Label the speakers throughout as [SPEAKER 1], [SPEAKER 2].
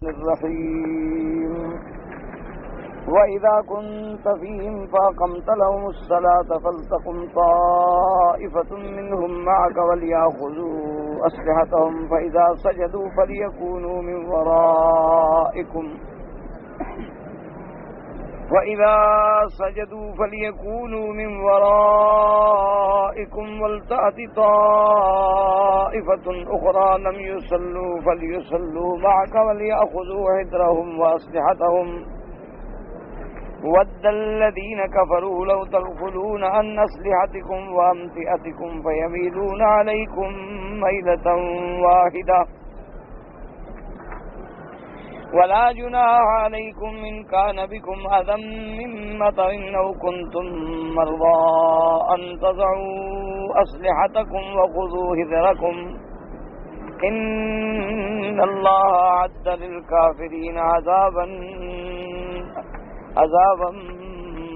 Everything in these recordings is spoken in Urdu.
[SPEAKER 1] الرحيم وإذا كنت فيهم فأقمت لهم الصلاة فلتقم طائفة منهم معك وليأخذوا أسلحتهم فإذا سجدوا فليكونوا من ورائكم ولتأت طائفة أخرى لم يصلوا فليصلوا معك وليأخذوا حذرهم وأسلحتهم ود الذين كفروا لو تغفلون عن أسلحتكم وأمتعتكم فيميلون عليكم ميلة واحدة ولا جناح عليكم إن كان بكم أذى من مطر أو كنتم مرضى أن تضعوا أسلحتكم وخذوا حذركم إن الله أعد للكافرين عذابا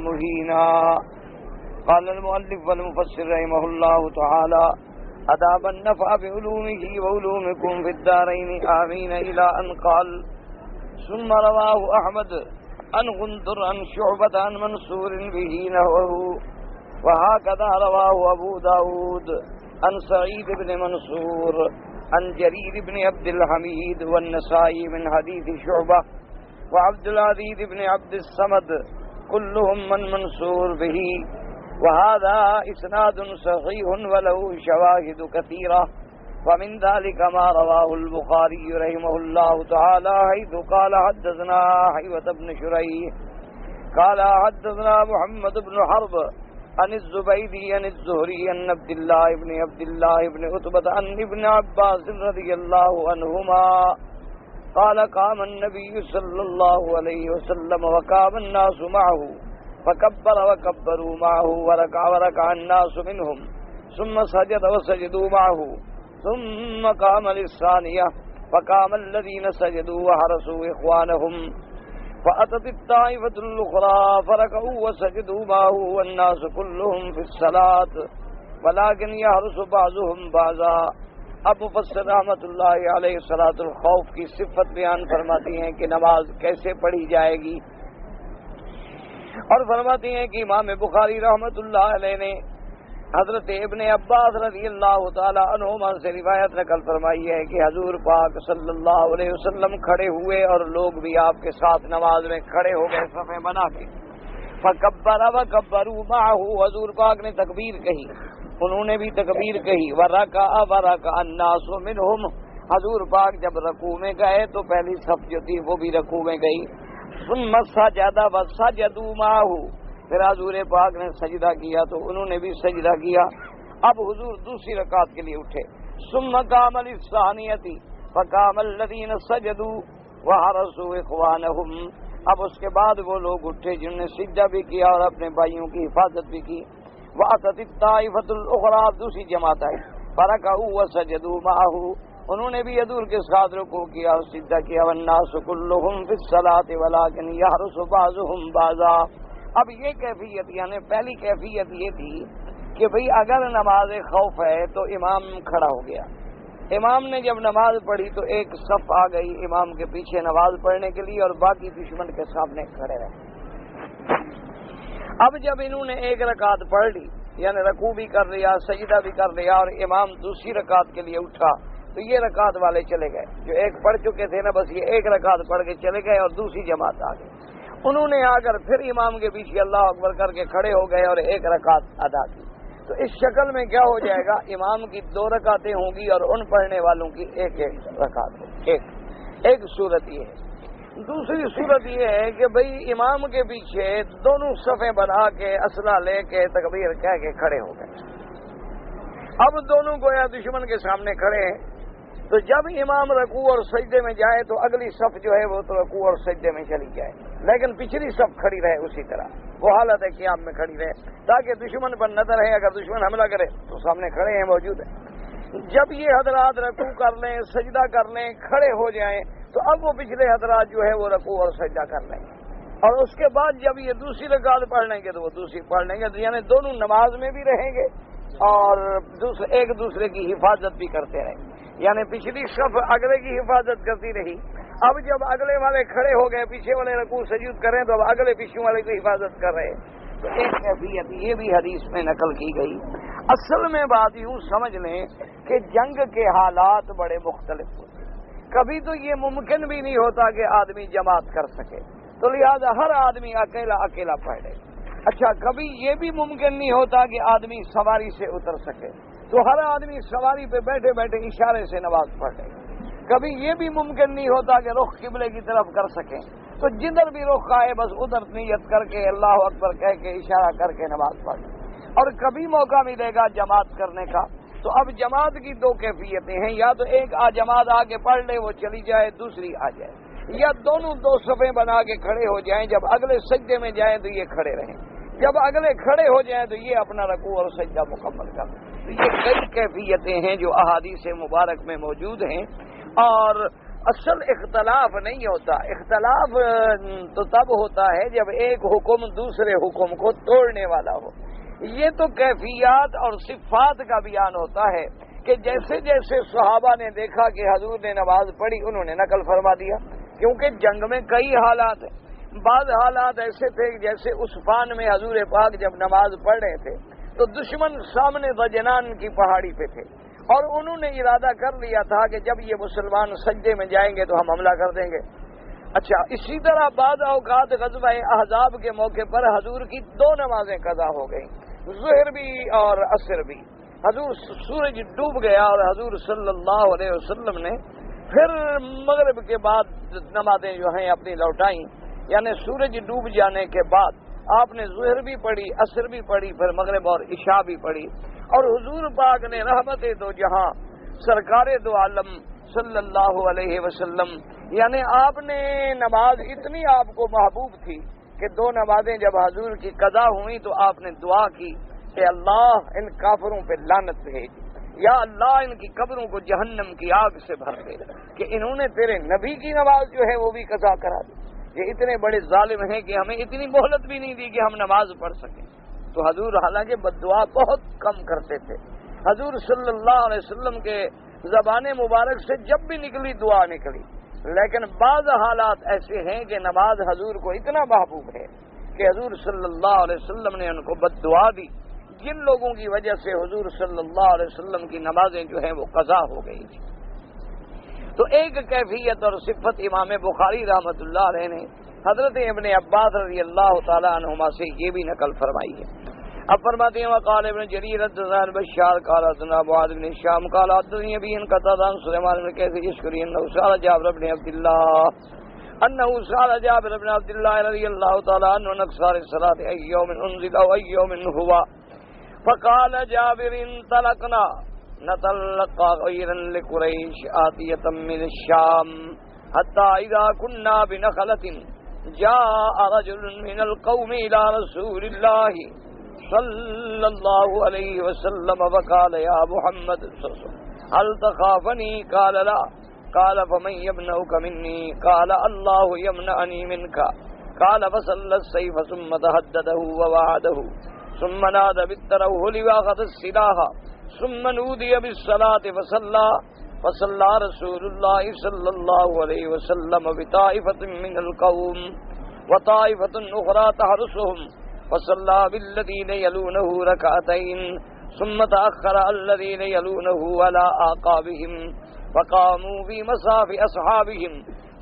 [SPEAKER 1] مهينا. قال المؤلف والمفسر رحمه الله تعالى أداب النفع بعلومه وعلومكم في الدارين آمين إلى أن قال ثم رواه أحمد عن غندر عن شعبة عن منصور به نحوه وهكذا رواه أبو داود عن سعيد بن منصور عن جرير بن عبد الحميد والنسائي من حديث شعبة وعبد العزيز بن عبد الصمد كلهم من منصور به وهذا إسناد صحيح وله شواهد كثيرة ومن ذلك ما رواه البخاري رحمه الله تعالى حيث قال حدثنا حيوة بن شريح قال حدثنا محمد بن حرب عن الزبيدي عن الزهري عن عبد الله بن عتبة عن ابن عباس رضي الله عنهما قال قام النبي صلى الله عليه وسلم وقام الناس معه فكبر وكبروا معه وركع الناس منهم ثم سجد وسجدوا معه ثم قام للثانية فقام الذين سجدوا وحرسوا إخوانهم فأتت الطائفة الأخرى فركعوا وسجدوا معه والناس كلهم في الصلاة ولكن يحرس بعضهم بعضا. اب مفسر رحمۃ اللہ علیہ صلاۃ الخوف کی صفت بیان فرماتی ہیں کہ نماز کیسے پڑھی جائے گی اور فرماتی ہیں کہ امام بخاری رحمۃ اللہ علیہ نے حضرت ابن عباس رضی اللہ تعالی عنہما سے روایت نقل فرمائی ہے کہ حضور پاک صلی اللہ علیہ وسلم کھڑے ہوئے اور لوگ بھی آپ کے ساتھ نماز میں کھڑے ہو گئے صفیں بنا کے. فکبر وکبروا معه حضور پاک نے تکبیر کہی انہوں نے بھی تکبیر کہی ورکع الناس منهم حضور پاک جب رکوع میں گئے تو پہلی صف جو تھی وہ بھی رکوع میں گئی. ثم سجد وسجدوا معه پھر حضور پاک نے سجدہ کیا تو انہوں نے بھی سجدہ کیا. اب حضور دوسری رکعت کے لیے اٹھے. ثم قام للثانیۃ فقام الذین سجدوا وحرسوا اخوانهم اب اس کے بعد وہ لوگ اٹھے جنہوں نے سجدہ بھی کیا اور اپنے بھائیوں کی حفاظت بھی کی. وَأَتَتِ الطَّائِفَةُ الْأُخْرَىٰ دوسری جماعت آئی فَرَكَعُوا وَسَجَدُوا مَعَهُ انہوں نے بھی حضور کے ساتھ رکوع کیا اور سجدہ کیا. وَالنَّاسُ كُلُّهُمْ فِي الصَّلَاةِ وَلَٰكِنْ يَحْرُسُ بَعْضُهُمْ بَعْضًا. اب یہ کیفیت یعنی پہلی کیفیت یہ تھی کہ بھئی اگر نماز خوف ہے تو امام کھڑا ہو گیا. امام نے جب نماز پڑھی تو ایک صف آ گئی امام کے پیچھے نماز پڑھنے کے لیے اور باقی دشمن کے سامنے کھڑے رہے. اب جب انہوں نے ایک رکعت پڑھ لی یعنی رکوع بھی کر لیا سجدہ بھی کر لیا اور امام دوسری رکعت کے لیے اٹھا تو یہ رکعت والے چلے گئے جو ایک پڑھ چکے تھے نا بس یہ ایک رکعت پڑھ کے چلے گئے اور دوسری جماعت آ گئی. انہوں نے آ کر پھر امام کے پیچھے اللہ اکبر کر کے کھڑے ہو گئے اور ایک رکعت ادا کی. تو اس شکل میں کیا ہو جائے گا امام کی 2 رکعتیں ہوں گی اور ان پڑھنے والوں کی ایک رکعت ہوگی. ایک صورت یہ ہے. دوسری صورت یہ ہے کہ بھئی امام کے پیچھے دونوں صفیں بنا کے اسلحہ لے کے تکبیر کہہ کے کھڑے ہو گئے. اب دونوں گویا دشمن کے سامنے کھڑے ہیں تو جب امام رکوع اور سجدے میں جائے تو اگلی صف جو ہے وہ تو رکوع اور سجدے میں چلی جائے لیکن پچھلی صف کھڑی رہے اسی طرح وہ حالت ہے قیام میں کھڑی رہے تاکہ دشمن پر نظر ہے اگر دشمن حملہ کرے تو سامنے کھڑے ہیں موجود ہیں. جب یہ حضرات رکوع کر لیں سجدہ کر لیں کھڑے ہو جائیں تو اب وہ پچھلے حضرات جو ہے وہ رکوع اور سجدہ کر لیں گے اور اس کے بعد جب یہ دوسری رکعت پڑھ لیں گے تو وہ دوسری پڑھ لیں گے یعنی دونوں نماز میں بھی رہیں گے اور ایک دوسرے کی حفاظت بھی کرتے رہیں گے. یعنی پچھلی صف اگلے کی حفاظت کرتی رہی اب جب اگلے والے کھڑے ہو گئے، پیچھے والے رکوع سجود کریں تو اب اگلے پیچھے والے کی حفاظت کر رہے ہیں۔ تو ایک کیفیت یہ بھی حدیث میں نقل کی گئی۔ اصل میں بات یوں سمجھ لیں کہ جنگ کے حالات بڑے مختلف ہوتے ہیں، کبھی تو یہ ممکن بھی نہیں ہوتا کہ آدمی جماعت کر سکے، تو لہذا ہر آدمی اکیلا اکیلا پڑھے۔ اچھا، کبھی یہ بھی ممکن نہیں ہوتا کہ آدمی سواری سے اتر سکے، تو ہر آدمی سواری پہ بیٹھے بیٹھے اشارے سے نماز پڑھ لے۔ کبھی یہ بھی ممکن نہیں ہوتا کہ رخ قبلے کی طرف کر سکیں، تو جدھر بھی رخ آئے بس ادھر نیت کر کے اللہ اکبر کہہ کے اشارہ کر کے نماز پڑھ لیں۔ اور کبھی موقع ملے گا جماعت کرنے کا، تو اب جماعت کی دو کیفیتیں ہیں، یا تو ایک جماعت آ کے پڑھ لے وہ چلی جائے، دوسری آ جائے، یا دونوں دو صفیں بنا کے کھڑے ہو جائیں، جب اگلے سجدے میں جائیں تو یہ کھڑے رہیں، جب اگلے کھڑے ہو جائیں تو یہ اپنا رکوع اور سجدہ مکمل کر لیں۔ تو یہ کئی کیفیتیں ہیں جو احادیث مبارک میں موجود ہیں، اور اصل اختلاف نہیں ہوتا، اختلاف تو تب ہوتا ہے جب ایک حکم دوسرے حکم کو توڑنے والا ہو۔ یہ تو کیفیات اور صفات کا بیان ہوتا ہے کہ جیسے جیسے صحابہ نے دیکھا کہ حضور نے نماز پڑھی انہوں نے نقل فرما دیا، کیونکہ جنگ میں کئی حالات ہیں۔ بعض حالات ایسے تھے جیسے عثفان میں حضور پاک جب نماز پڑھ رہے تھے تو دشمن سامنے ضجنان کی پہاڑی پہ تھے، اور انہوں نے ارادہ کر لیا تھا کہ جب یہ مسلمان سجدے میں جائیں گے تو ہم حملہ کر دیں گے۔ اچھا، اسی طرح بعض اوقات غزوہ احزاب کے موقع پر حضور کی دو نمازیں قضا ہو گئیں، ظہر بھی اور عصر بھی۔ حضور سورج ڈوب گیا اور حضور صلی اللہ علیہ وسلم نے پھر مغرب کے بعد نمازیں جو ہیں اپنی لوٹائیں، یعنی سورج ڈوب جانے کے بعد آپ نے ظہر بھی پڑھی، عصر بھی پڑھی، پھر مغرب اور عشاء بھی پڑھی، اور حضور پاک نے رحمت دو جہاں سرکار دو عالم صلی اللہ علیہ وسلم، یعنی آپ نے نماز اتنی آپ کو محبوب تھی کہ دو نمازیں جب حضور کی قضا ہوئی تو آپ نے دعا کی کہ اللہ ان کافروں پہ لعنت بھیج، یا اللہ ان کی قبروں کو جہنم کی آگ سے بھر دے، کہ انہوں نے تیرے نبی کی نماز جو ہے وہ بھی قضا کرا دی۔ یہ اتنے بڑے ظالم ہیں کہ ہمیں اتنی مہلت بھی نہیں دی کہ ہم نماز پڑھ سکیں۔ تو حضور حالانکہ بد دعا بہت کم کرتے تھے، حضور صلی اللہ علیہ وسلم کے زبان مبارک سے جب بھی نکلی دعا نکلی، لیکن بعض حالات ایسے ہیں کہ نماز حضور کو اتنا محبوب ہے کہ حضور صلی اللہ علیہ وسلم نے ان کو بد دعا دی، جن لوگوں کی وجہ سے حضور صلی اللہ علیہ وسلم کی نمازیں جو ہیں وہ قضا ہو گئی تھی۔ تو ایک کیفیت اور صفت امام بخاری رحمۃ اللہ علیہ نے حضرت ابن عباس رضی اللہ تعالی عنہما سے یہ بھی نقل فرمائی ہے۔ اب فرماتے ہیں وقال ابن جریر حدثنا بشار قال حدثنا معاذ بن هشام قال حدثني ابي ان قتادة عن سليمان بن كيس يشكري انه سأل جابر بن عبد الله رضي الله تعالى عنه عن اقصار الصلاة اي يوم انزل او اي يوم هو، فقال جابر انطلقنا نتلقى غيرا لقريش آتية من الشام حتى إذا كنا بنخلة جاء رجل من القوم إلى رسول الله صلى الله عليه وسلم فقال يا محمد هل تخافني؟ قال لا، قال فمن يمنعك مني؟ قال الله يمنعني منك، قال فصل السيف ثم تهدده ووعده ثم نادى بالترهل واخذ السلاح ثم نودي بالصلاة فصلى رسول الله صلى الله عليه وسلم بطائفة من القوم وطائفة أخرى تحرسهم، فصلى بالذين يلونه ركعتين ثم تأخر الذين يلونه على أعقابهم فقاموا في مصاف أصحابهم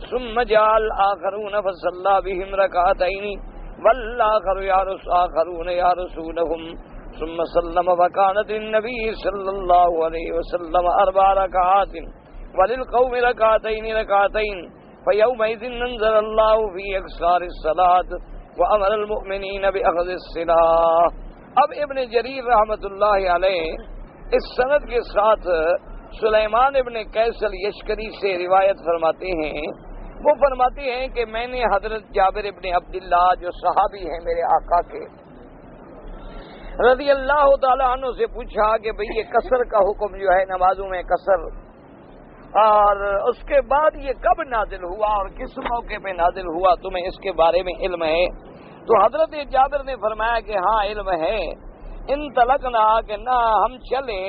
[SPEAKER 1] ثم جاء الآخرون فصلى بهم ركعتين والآخرون يرسونهم ثم سلم وكانت النبي صلى الله عليه وسلم 4 ركعات وللقوم ركعتين فيومئذ انزل الله في اقصار الصلاة وامر المؤمنين باخذ السلاح۔ اب ابن جریر رحمۃ اللہ علیہ اس سند کے ساتھ سلیمان ابن قیس الیشکری سے روایت فرماتے ہیں، وہ فرماتے ہیں کہ میں نے حضرت جابر ابن عبداللہ جو صحابی ہیں میرے آقا کے رضی اللہ تعالی عنہ سے پوچھا کہ بھئی یہ قصر کا حکم جو ہے نمازوں میں قصر، اور اس کے بعد یہ کب نازل ہوا اور کس موقع پہ نازل ہوا، تمہیں اس کے بارے میں علم ہے؟ تو حضرت جابر نے فرمایا کہ ہاں علم ہے، انطلقنا کہ نہ ہم چلے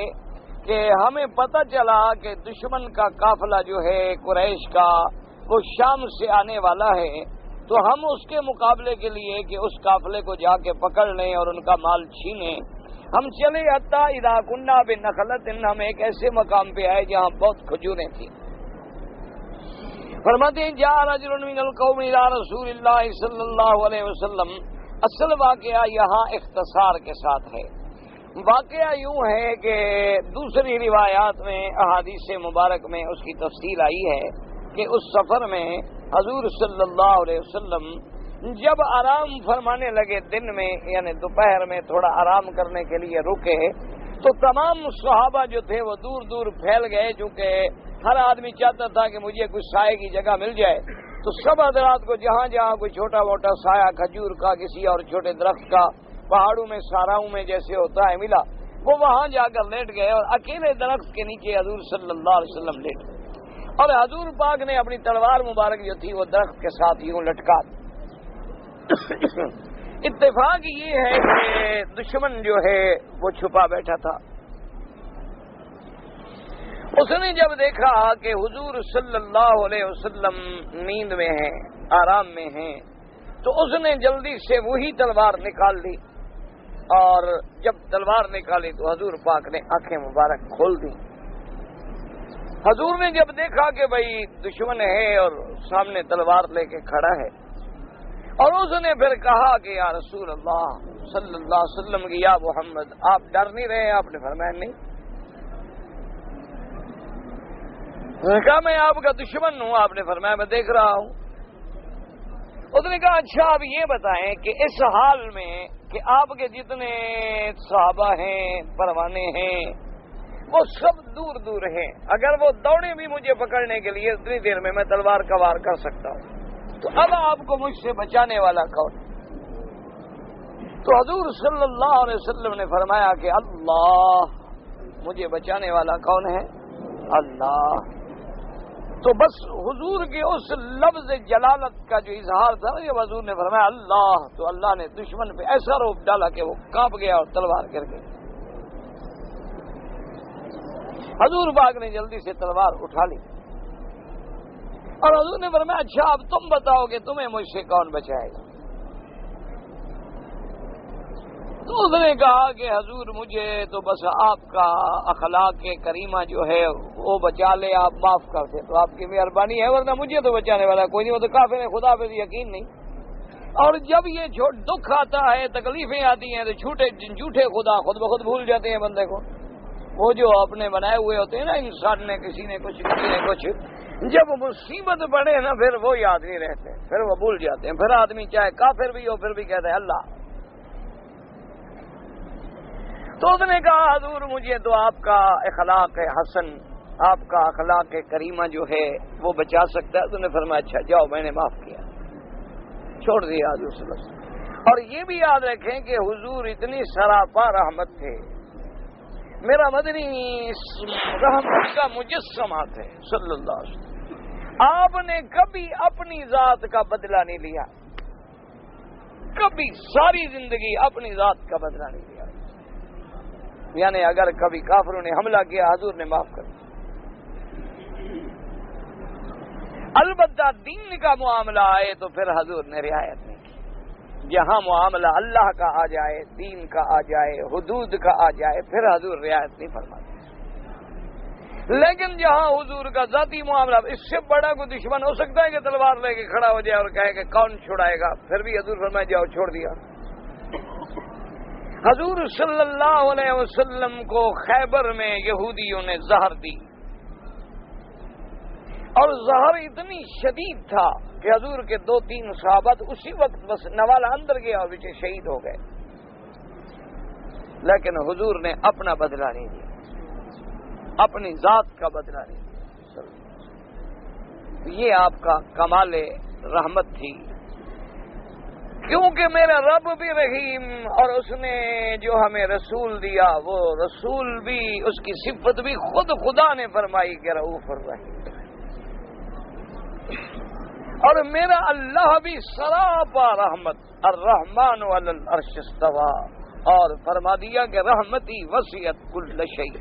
[SPEAKER 1] کہ ہمیں پتہ چلا کہ دشمن کا قافلہ جو ہے قریش کا وہ شام سے آنے والا ہے، تو ہم اس کے مقابلے کے لیے کہ اس قافلے کو جا کے پکڑ لیں اور ان کا مال چھینیں، ہم چلے حتی اذا کنا بنخلۃ، ہم ایک ایسے مقام پہ آئے جہاں بہت کھجوریں تھیں۔ فرماتے ہیں جاء رجل من القوم الى رسول اللہ صلی اللہ علیہ وسلم۔ اصل واقعہ یہاں اختصار کے ساتھ ہے۔ واقعہ یوں ہے کہ دوسری روایات میں احادیث مبارک میں اس کی تفصیل آئی ہے کہ اس سفر میں حضور صلی اللہ علیہ وسلم جب آرام فرمانے لگے، دن میں یعنی دوپہر میں تھوڑا آرام کرنے کے لیے رکے، تو تمام صحابہ جو تھے وہ دور دور پھیل گئے، چونکہ ہر آدمی چاہتا تھا کہ مجھے کچھ سائے کی جگہ مل جائے، تو سب حضرات کو جہاں جہاں کوئی چھوٹا موٹا سایہ کھجور کا، کسی اور چھوٹے درخت کا، پہاڑوں میں ساراؤں میں جیسے ہوتا ہے ملا، وہ وہاں جا کر لیٹ گئے اور اکیلے درخت کے نیچے حضور صلی اللہ علیہ وسلم لیٹ گئے، اور حضور پاک نے اپنی تلوار مبارک جو تھی وہ درخت کے ساتھ یوں لٹکا دی۔ اتفاق یہ ہے کہ دشمن جو ہے وہ چھپا بیٹھا تھا۔ اس نے جب دیکھا کہ حضور صلی اللہ علیہ وسلم نیند میں ہیں، آرام میں ہیں، تو اس نے جلدی سے وہی تلوار نکال لی، اور جب تلوار نکالی تو حضور پاک نے آنکھیں مبارک کھول دی۔ حضور نے جب دیکھا کہ بھائی دشمن ہے اور سامنے تلوار لے کے کھڑا ہے، اور اس نے پھر کہا کہ یا رسول اللہ صلی اللہ علیہ وسلم کی یا محمد، آپ ڈر نہیں رہے؟ آپ نے فرمایا نہیں۔ کہا میں آپ کا دشمن ہوں؟ آپ نے فرمایا میں دیکھ رہا ہوں۔ اس نے کہا اچھا آپ یہ بتائیں کہ اس حال میں کہ آپ کے جتنے صحابہ ہیں، پروانے ہیں، وہ سب دور دور ہیں، اگر وہ دوڑے بھی مجھے پکڑنے کے لیے اتنی دیر میں تلوار کا وار کر سکتا ہوں، تو اب آپ کو مجھ سے بچانے والا کون؟ تو حضور صلی اللہ علیہ وسلم نے فرمایا کہ اللہ، مجھے بچانے والا کون ہے؟ اللہ۔ تو بس حضور کے اس لفظ جلالت کا جو اظہار تھا نا، جب حضور نے فرمایا اللہ، تو اللہ نے دشمن پہ ایسا روپ ڈالا کہ وہ کانپ گیا اور تلوار گر گئی۔ حضور پاک نے جلدی سے تلوار اٹھا لی، اور حضور نے فرمایا اچھا اب تم بتاؤ کہ تمہیں مجھ سے کون بچائے گا؟ تو اس نے کہا کہ حضور مجھے تو بس آپ کا اخلاق کریمہ جو ہے وہ بچا لے، آپ معاف کر دیں تو آپ کی مہربانی ہے، ورنہ مجھے تو بچانے والا کوئی نہیں، وہ تو کافر ہے، خدا پہ یقین نہیں۔ اور جب یہ دکھ آتا ہے، تکلیفیں آتی ہیں، تو جھوٹے خدا خود بخود بھول جاتے ہیں بندے کو۔ وہ جو اپنے بنائے ہوئے ہوتے ہیں نا، انسان نے کسی نے کچھ، کسی نے کچھ، جب مصیبت پڑے نا پھر وہ یاد نہیں رہتے، پھر وہ بھول جاتے ہیں، پھر آدمی چاہے کافر بھی ہو پھر بھی کہتا ہے اللہ۔ تو اس نے کہا حضور مجھے تو آپ کا اخلاق حسن، آپ کا اخلاق کریمہ جو ہے وہ بچا سکتا ہے۔ تو نے فرمایا اچھا جاؤ، میں نے معاف کیا، چھوڑ دیا حضور صلی اللہ علیہ وسلم۔ اور یہ بھی یاد رکھیں کہ حضور اتنی سراپا رحمت تھے، میرا مدنی رحمت کا مجسمہ تھے صلی اللہ علیہ وسلم۔ آپ نے کبھی اپنی ذات کا بدلہ نہیں لیا، کبھی ساری زندگی اپنی ذات کا بدلہ نہیں لیا، یعنی اگر کبھی کافروں نے حملہ کیا حضور نے معاف کر دیا۔ البتہ دین کا معاملہ آئے تو پھر حضور نے رعایت نہیں کی۔ جہاں معاملہ اللہ کا آ جائے، دین کا آ جائے، حدود کا آ جائے، پھر حضور رعایت نہیں فرماتے۔ لیکن جہاں حضور کا ذاتی معاملہ، اس سے بڑا کوئی دشمن ہو سکتا ہے کہ تلوار لے کے کھڑا ہو جائے اور کہے کہ کون چھڑائے گا؟ پھر بھی حضور فرمائے جاؤ، چھوڑ دیا۔ حضور صلی اللہ علیہ وسلم کو خیبر میں یہودیوں نے زہر دی، اور زہر اتنی شدید تھا کہ حضور کے 2-3 صحابہ اسی وقت بس نوالا اندر گیا اور پیچھے شہید ہو گئے، لیکن حضور نے اپنا بدلہ نہیں دیا، اپنی ذات کا بدلہ نہیں دیا۔ یہ آپ کا کمال رحمت تھی، کیونکہ میرا رب بھی رحیم، اور اس نے جو ہمیں رسول دیا وہ رسول بھی، اس کی صفت بھی خود خدا نے فرمائی کہ رؤوف الرحیم، اور میرا اللہ بھی سراپا رحمت، الرحمن علی العرش استوى، اور فرما دیا کہ رحمتی وسعت کل شیء،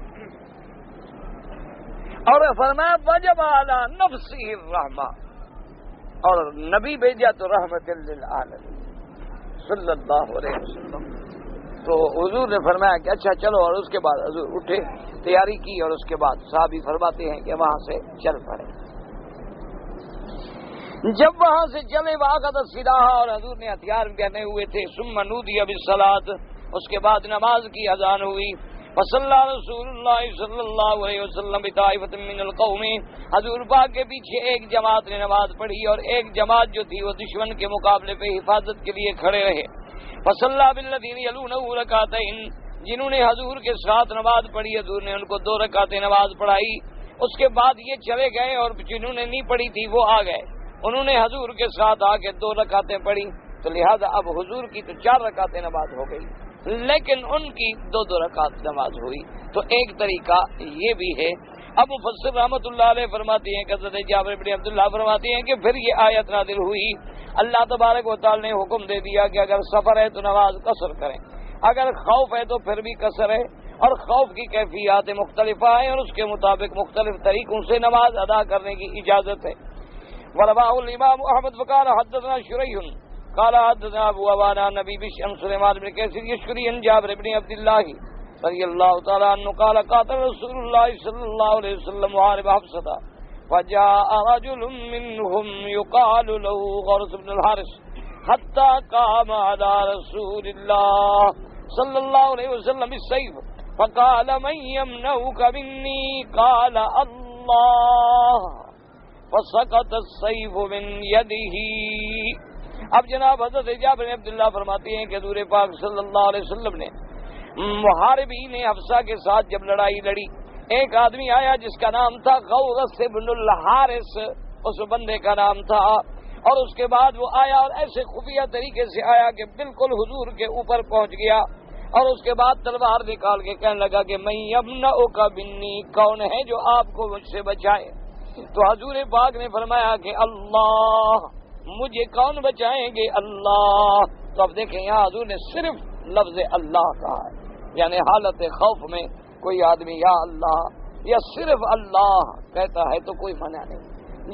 [SPEAKER 1] اور فرمایا وجب علی نفسہ الرحمہ، اور نبی بھیجا تو رحمت للعالمین صلی اللہ علیہ وسلم. تو حضور نے فرمایا کہ اچھا چلو، اور اس کے بعد حضور اٹھے، تیاری کی، اور اس کے بعد صحابی فرماتے ہیں کہ وہاں سے چل پڑے. جب وہاں سے چلے واقعہ سلاح، اور حضور نے ہتھیار پہنے ہوئے تھے. ثم نودی بالصلاۃ، اس کے بعد نماز کی اذان ہوئی. وصلی رسول اللہ صلی اللہ علیہ وسلم بطائفۃ من القوم، حضور پاک کے پیچھے ایک جماعت نے نماز پڑھی، اور ایک جماعت جو تھی وہ دشمن کے مقابلے پہ حفاظت کے لیے کھڑے رہے. وصلی بالذین یلونہ رکعتین، جنہوں نے حضور کے ساتھ نماز پڑھی حضور نے ان کو 2 رکعتیں نماز پڑھائی. اس کے بعد یہ چلے گئے، اور جنہوں نے نہیں پڑھی تھی وہ آ گئے، انہوں نے حضور کے ساتھ آ کے 2 رکعتیں پڑھی. تو لہذا اب حضور کی تو 4 رکعتیں نماز ہو گئی، لیکن ان کی 2 رکعت نماز ہوئی. تو ایک طریقہ یہ بھی ہے. اب مفسر رحمۃ اللہ علیہ فرماتے ہیں کہ حضرت جابر بن عبداللہ فرماتے ہیں کہ پھر یہ آیت نازل ہوئی. اللہ تبارک و تعالی نے حکم دے دیا کہ اگر سفر ہے تو نماز قصر کریں، اگر خوف ہے تو پھر بھی قصر ہے، اور خوف کی کیفیات مختلف ہیں اور اس کے مطابق مختلف طریقوں سے نماز ادا کرنے کی اجازت ہے. ورواہ الامام احمد وقال حدثنا شریح قال حدثنا ابو عوانہ نبی بشم سلیمان بن کیسر یشکری عن جابر بن عبداللہ رضی اللہ تعالی عنہ قال قاتل رسول اللہ صلی اللہ علیہ وسلم محارب حفصہ فجاء رجل منهم يقال له غرس بن الحارث حتى قام على رسول الله صلى الله عليه وسلم بالسيف فقال من يمنعك مني قال الله فسقط السيف من يده. اب جناب حضرت جابر بن عبداللہ فرماتے ہیں کہ حضور پاک صلی اللہ علیہ وسلم نے محاربین حفصہ کے ساتھ جب لڑائی لڑی، ایک آدمی آیا جس کا نام تھا غورث بن الحارث، اس بندے کا نام تھا. اور اس کے بعد وہ آیا اور ایسے خفیہ طریقے سے آیا کہ بالکل حضور کے اوپر پہنچ گیا، اور اس کے بعد تلوار نکال کے کہنے لگا کہ من یمنعک منی، کون ہے جو آپ کو مجھ سے بچائے؟ تو حضور پاک نے فرمایا کہ اللہ، مجھے کون بچائیں گے؟ اللہ. تو اب دیکھیں یہاں حضور نے صرف لفظ اللہ کہا ہے، یعنی حالت خوف میں کوئی آدمی یا اللہ یا صرف اللہ کہتا ہے تو کوئی منع نہیں.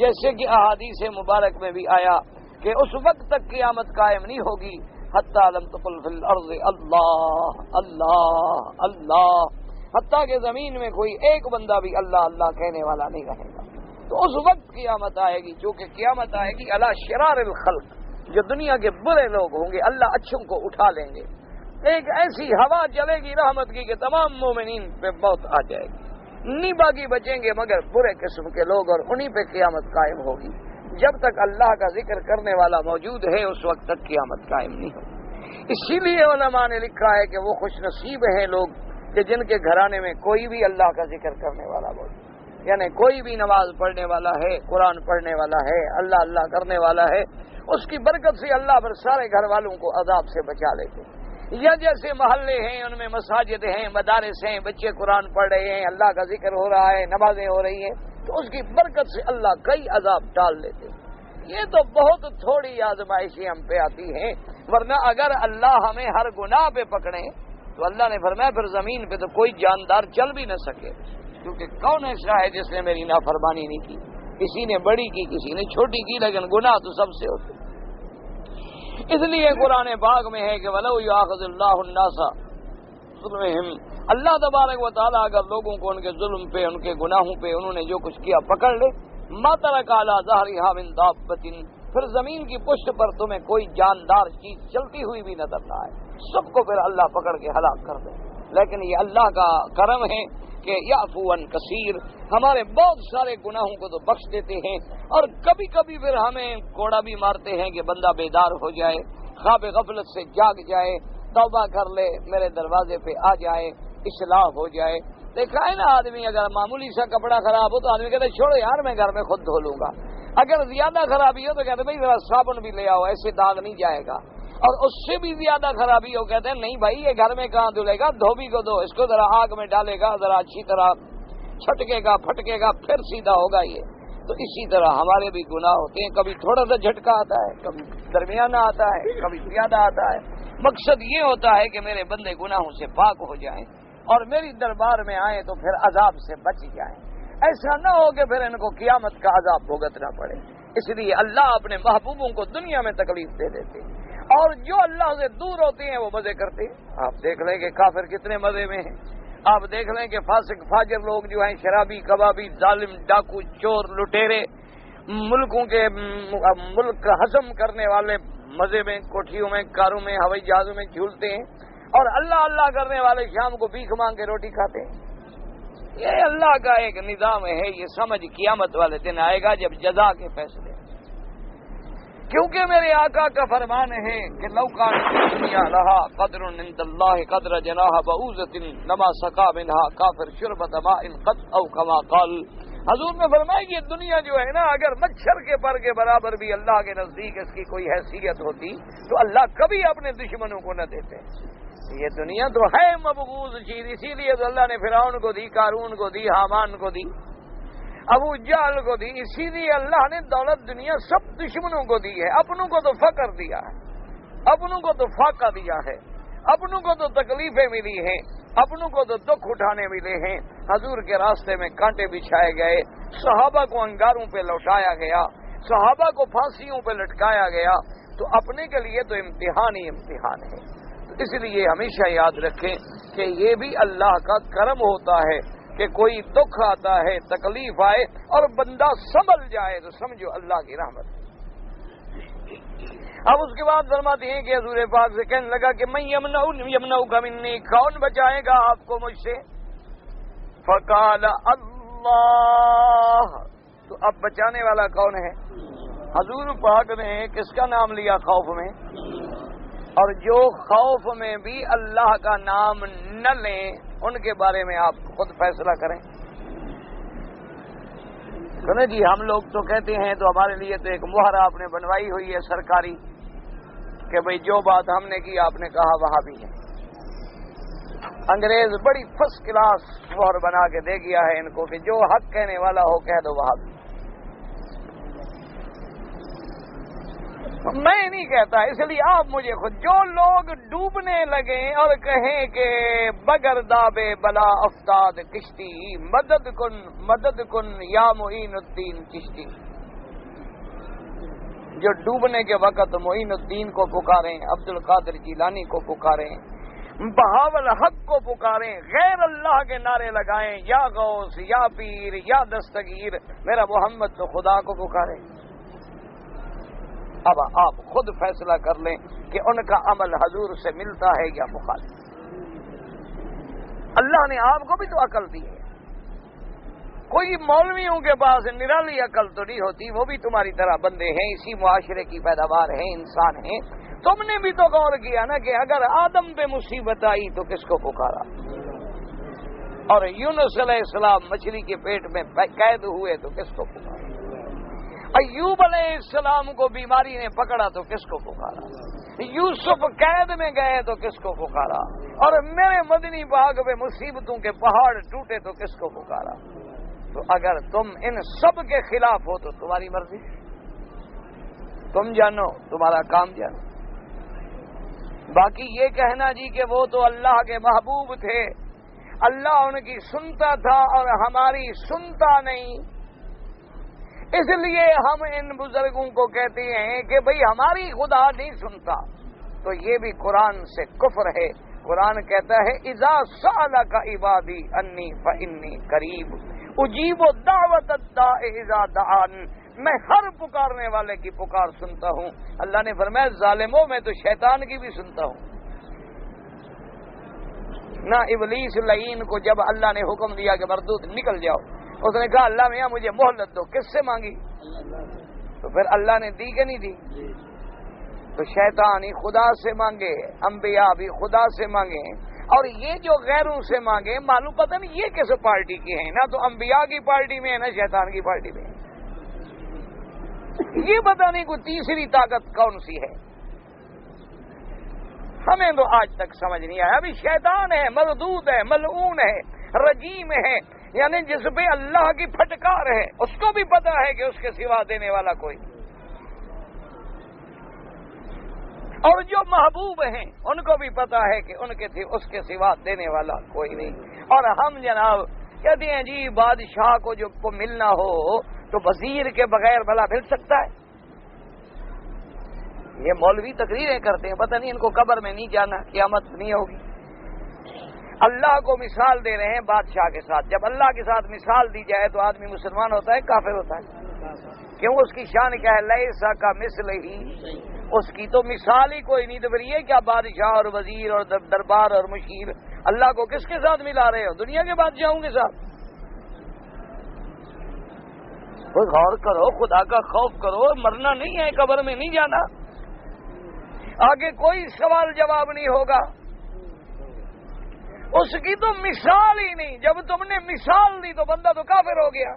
[SPEAKER 1] جیسے کہ احادیث مبارک میں بھی آیا کہ اس وقت تک قیامت قائم نہیں ہوگی حتی لم تقل فی الارض اللہ اللہ اللہ، حتیٰ کہ زمین میں کوئی ایک بندہ بھی اللہ اللہ کہنے والا نہیں رہے گا. تو اس وقت قیامت آئے گی، چونکہ قیامت آئے گی علی شرار الخلق، جو دنیا کے برے لوگ ہوں گے اللہ اچھوں کو اٹھا لیں گے. ایک ایسی ہوا چلے گی رحمت کی کہ تمام مومنین پہ موت آ جائے گی، نہیں باقی بچیں گے مگر برے قسم کے لوگ، اور انہی پہ قیامت قائم ہوگی. جب تک اللہ کا ذکر کرنے والا موجود ہے اس وقت تک قیامت قائم نہیں ہوگی. اسی لیے علماء نے لکھا ہے کہ وہ خوش نصیب ہیں لوگ کہ جن کے گھرانے میں کوئی بھی اللہ کا ذکر کرنے والا موجود، یعنی کوئی بھی نماز پڑھنے والا ہے، قرآن پڑھنے والا ہے، اللہ اللہ کرنے والا ہے. اس کی برکت سے اللہ پر سارے گھر والوں کو عذاب سے بچا لیتے. یا جیسے محلے ہیں ان میں مساجد ہیں، مدارس ہیں، بچے قرآن پڑھ رہے ہیں، اللہ کا ذکر ہو رہا ہے، نمازیں ہو رہی ہیں، تو اس کی برکت سے اللہ کئی عذاب ٹال لیتے. یہ تو بہت تھوڑی آزمائشیں ہم پہ آتی ہیں، ورنہ اگر اللہ ہمیں ہر گناہ پہ پکڑے تو اللہ نے فرمایا پھر زمین پہ تو کوئی جاندار چل بھی نہ سکے، کیونکہ کون ایسا ہے جس نے میری نافرمانی نہیں کی؟ کسی نے بڑی کی، کسی نے چھوٹی کی، لیکن گناہ تو سب سے ہوتے. اس لیے قرآن پاک میں ہے کہ وَلَوْ يُؤَاخِذُ اللَّهُ النَّاسَ بِظُلْمِهِمْ، اللہ تبارک و تعالیٰ اگر لوگوں کو ان کے ظلم پہ، ان کے گناہوں پہ، انہوں نے جو کچھ کیا پکڑ لے، مَا تَرَكَ عَلَىٰ ظَهْرِهَا مِن دَابَّةٍ، پھر زمین کی پشت پر تمہیں کوئی جاندار چیز چلتی ہوئی بھی نظر نہ آئے، سب کو پھر اللہ پکڑ کے ہلاک کر دے. لیکن یہ اللہ کا کرم ہے کہ یعفو عن کثیر، ہمارے بہت سارے گناہوں کو تو بخش دیتے ہیں، اور کبھی کبھی پھر ہمیں کوڑا بھی مارتے ہیں کہ بندہ بیدار ہو جائے، خواب غفلت سے جاگ جائے، توبہ کر لے، میرے دروازے پہ آ جائے، اصلاح ہو جائے. دیکھا ہے نا آدمی اگر معمولی سا کپڑا خراب ہو تو آدمی کہتے ہیں چھوڑو یار میں گھر میں خود دھو لوں گا. اگر زیادہ خرابی ہو تو کہتے ہیں بھائی ذرا صابن بھی لے آؤ، ایسے داغ نہیں جائے گا. اور اس سے بھی زیادہ خرابی ہو کہتے ہیں نہیں بھائی یہ گھر میں کہاں دھلے گا، دھوبی کو دو، اس کو ذرا آگ میں ڈالے گا، ذرا اچھی طرح چھٹکے گا پھٹکے گا پھر سیدھا ہوگا. یہ تو اسی طرح ہمارے بھی گناہ ہوتے ہیں، کبھی تھوڑا سا جھٹکا آتا ہے، کبھی درمیانہ آتا ہے، کبھی زیادہ آتا ہے. مقصد یہ ہوتا ہے کہ میرے بندے گناہوں سے پاک ہو جائیں اور میری دربار میں آئیں تو پھر عذاب سے بچ جائیں. ایسا نہ ہو کہ پھر ان کو قیامت کا عذاب بھگتنا پڑے. اس لیے اللہ اپنے محبوبوں کو دنیا میں تکلیف دے دیتے اور جو اللہ سے دور ہوتے ہیں وہ مزے کرتے ہیں۔ آپ دیکھ لیں کہ کافر کتنے مزے میں ہیں، آپ دیکھ لیں کہ فاسق فاجر لوگ جو ہیں، شرابی، کبابی، ظالم، ڈاکو، چور، لٹیرے، ملکوں کے ملک ہضم کرنے والے مزے میں، کوٹھیوں میں، کاروں میں، ہوائی جہازوں میں جھولتے ہیں، اور اللہ اللہ کرنے والے شام کو بھیک مانگ کے روٹی کھاتے ہیں۔ یہ اللہ کا ایک نظام ہے، یہ سمجھ قیامت والے دن آئے گا جب جزا کے فیصلے، کیونکہ میرے آقا کا فرمان ہے کہ لو کان الدنیا لہا قدر عند اللہ قدر جناح بعوضۃ لما سقا منها کافر شربۃ ماء قط او کما قال۔ حضور نے فرمایا کہ یہ دنیا جو ہے نا، اگر مچھر کے پر کے برابر بھی اللہ کے نزدیک اس کی کوئی حیثیت ہوتی تو اللہ کبھی اپنے دشمنوں کو نہ دیتے۔ یہ دنیا تو ہے مبغوض چیز، اسی لیے تو اللہ نے فرعون کو دی، قارون کو دی، حامان کو دی، ابو جہل کو دی، اسی لیے اللہ نے دولت دنیا سب دشمنوں کو دی ہے۔ اپنوں کو تو فقر دیا ہے، اپنوں کو تو فاقہ دیا ہے، اپنوں کو تو تکلیفیں ملی ہیں، اپنوں کو تو دکھ اٹھانے ملے ہیں۔ حضور کے راستے میں کانٹے بچھائے گئے، صحابہ کو انگاروں پہ لوٹایا گیا، صحابہ کو پھانسیوں پہ لٹکایا گیا، تو اپنے کے لیے تو امتحان ہی امتحان ہے۔ تو اس لیے ہمیشہ یاد رکھیں کہ یہ بھی اللہ کا کرم ہوتا ہے کہ کوئی دکھ آتا ہے، تکلیف آئے اور بندہ سنبھل جائے تو سمجھو اللہ کی رحمت۔ اب اس کے بعد فرماتے ہیں کہ حضور پاک سے کہنے لگا کہ میں یمنعک منی، کون بچائے گا آپ کو مجھ سے؟ فقال اللہ، تو اب بچانے والا کون ہے؟ حضور پاک نے کس کا نام لیا خوف میں؟ اور جو خوف میں بھی اللہ کا نام نہ لیں ان کے بارے میں آپ خود فیصلہ کریں۔ سنیں جی، ہم لوگ تو کہتے ہیں، تو ہمارے لیے تو ایک مہر آپ نے بنوائی ہوئی ہے سرکاری کہ بھئی جو بات ہم نے کی آپ نے کہا وہاں بھی ہے۔ انگریز بڑی فرسٹ کلاس مہر بنا کے دے گیا ہے ان کو کہ جو حق کہنے والا ہو کہہ دو وہاں بھی۔ میں نہیں کہتا، اس لیے آپ مجھے خود، جو لوگ ڈوبنے لگیں اور کہیں کہ بگر دابے بلا افتاد کشتی، مدد کن یا معین الدین چشتی، جو ڈوبنے کے وقت معین الدین کو پکاریں، عبد القادر جیلانی کو پکاریں، بہاول حق کو پکاریں، غیر اللہ کے نعرے لگائیں، یا غوث یا پیر یا دستگیر، میرا محمد تو خدا کو پکاریں۔ اب آپ خود فیصلہ کر لیں کہ ان کا عمل حضور سے ملتا ہے یا مخالف۔ اللہ نے آپ کو بھی تو عقل دی ہے، کوئی مولویوں کے پاس نرالی عقل تو نہیں ہوتی، وہ بھی تمہاری طرح بندے ہیں، اسی معاشرے کی پیداوار ہیں، انسان ہیں۔ تم نے بھی تو غور کیا نا کہ اگر آدم پہ مصیبت آئی تو کس کو پکارا، اور یونس علیہ السلام مچھلی کے پیٹ میں قید ہوئے تو کس کو پکارا، ایوب علیہ السلام کو بیماری نے پکڑا تو کس کو پکارا، یوسف قید میں گئے تو کس کو پکارا، اور میرے مدنی باغ پہ مصیبتوں کے پہاڑ ٹوٹے تو کس کو پکارا۔ تو اگر تم ان سب کے خلاف ہو تو تمہاری مرضی، تم جانو، تمہارا کام جانو۔ باقی یہ کہنا جی کہ وہ تو اللہ کے محبوب تھے، اللہ ان کی سنتا تھا اور ہماری سنتا نہیں، اس لیے ہم ان بزرگوں کو کہتے ہیں کہ بھئی ہماری خدا نہیں سنتا، تو یہ بھی قرآن سے کفر ہے۔ قرآن کہتا ہے اذا سألک عبادی انی فانی قریب اجیب دعوت الداع اذا دعان، میں ہر پکارنے والے کی پکار سنتا ہوں۔ اللہ نے فرمایا ظالموں میں تو شیطان کی بھی سنتا ہوں۔ نہ ابلیس لعین کو جب اللہ نے حکم دیا کہ مردود نکل جاؤ، اس نے کہا اللہ میاں مجھے مہلت دو، کس سے مانگی؟ تو پھر اللہ نے دی کہ نہیں دی؟ تو شیطان ہی خدا سے مانگے، انبیاء بھی خدا سے مانگے، اور یہ جو غیروں سے مانگے معلوم پتہ نہیں یہ کس پارٹی کے ہیں، نہ تو انبیاء کی پارٹی میں ہے نہ شیطان کی پارٹی میں ہے، یہ پتہ نہیں کوئی تیسری طاقت کون سی ہے، ہمیں تو آج تک سمجھ نہیں آیا۔ ابھی شیطان ہے، مردود ہے، ملعون ہے، رجیم ہے، یعنی جس پہ اللہ کی پھٹکار ہے، اس کو بھی پتا ہے کہ اس کے سوا دینے والا کوئی، اور جو محبوب ہیں ان کو بھی پتا ہے کہ ان کے اس کے سوا دینے والا کوئی نہیں۔ اور ہم جناب کہتے ہیں جی بادشاہ کو جو ملنا ہو تو وزیر کے بغیر بھلا مل سکتا ہے؟ یہ مولوی تقریریں کرتے ہیں، پتہ نہیں ان کو قبر میں نہیں جانا، قیامت نہیں ہوگی۔ اللہ کو مثال دے رہے ہیں بادشاہ کے ساتھ۔ جب اللہ کے ساتھ مثال دی جائے تو آدمی مسلمان ہوتا ہے کافر ہوتا ہے؟ کیوں؟ اس کی شان کیا ہے؟ لیسا کا مثل ہی، اس کی تو مثال ہی کوئی نہیں۔ تو پھر یہ کیا بادشاہ اور وزیر اور دربار اور مشیر، اللہ کو کس کے ساتھ ملا رہے ہو؟ دنیا کے بادشاہوں کے ساتھ؟ غور کرو، خدا کا خوف کرو، مرنا نہیں ہے، قبر میں نہیں جانا، آگے کوئی سوال جواب نہیں ہوگا۔ اس کی تو مثال ہی نہیں، جب تم نے مثال دی تو بندہ تو کافر ہو گیا۔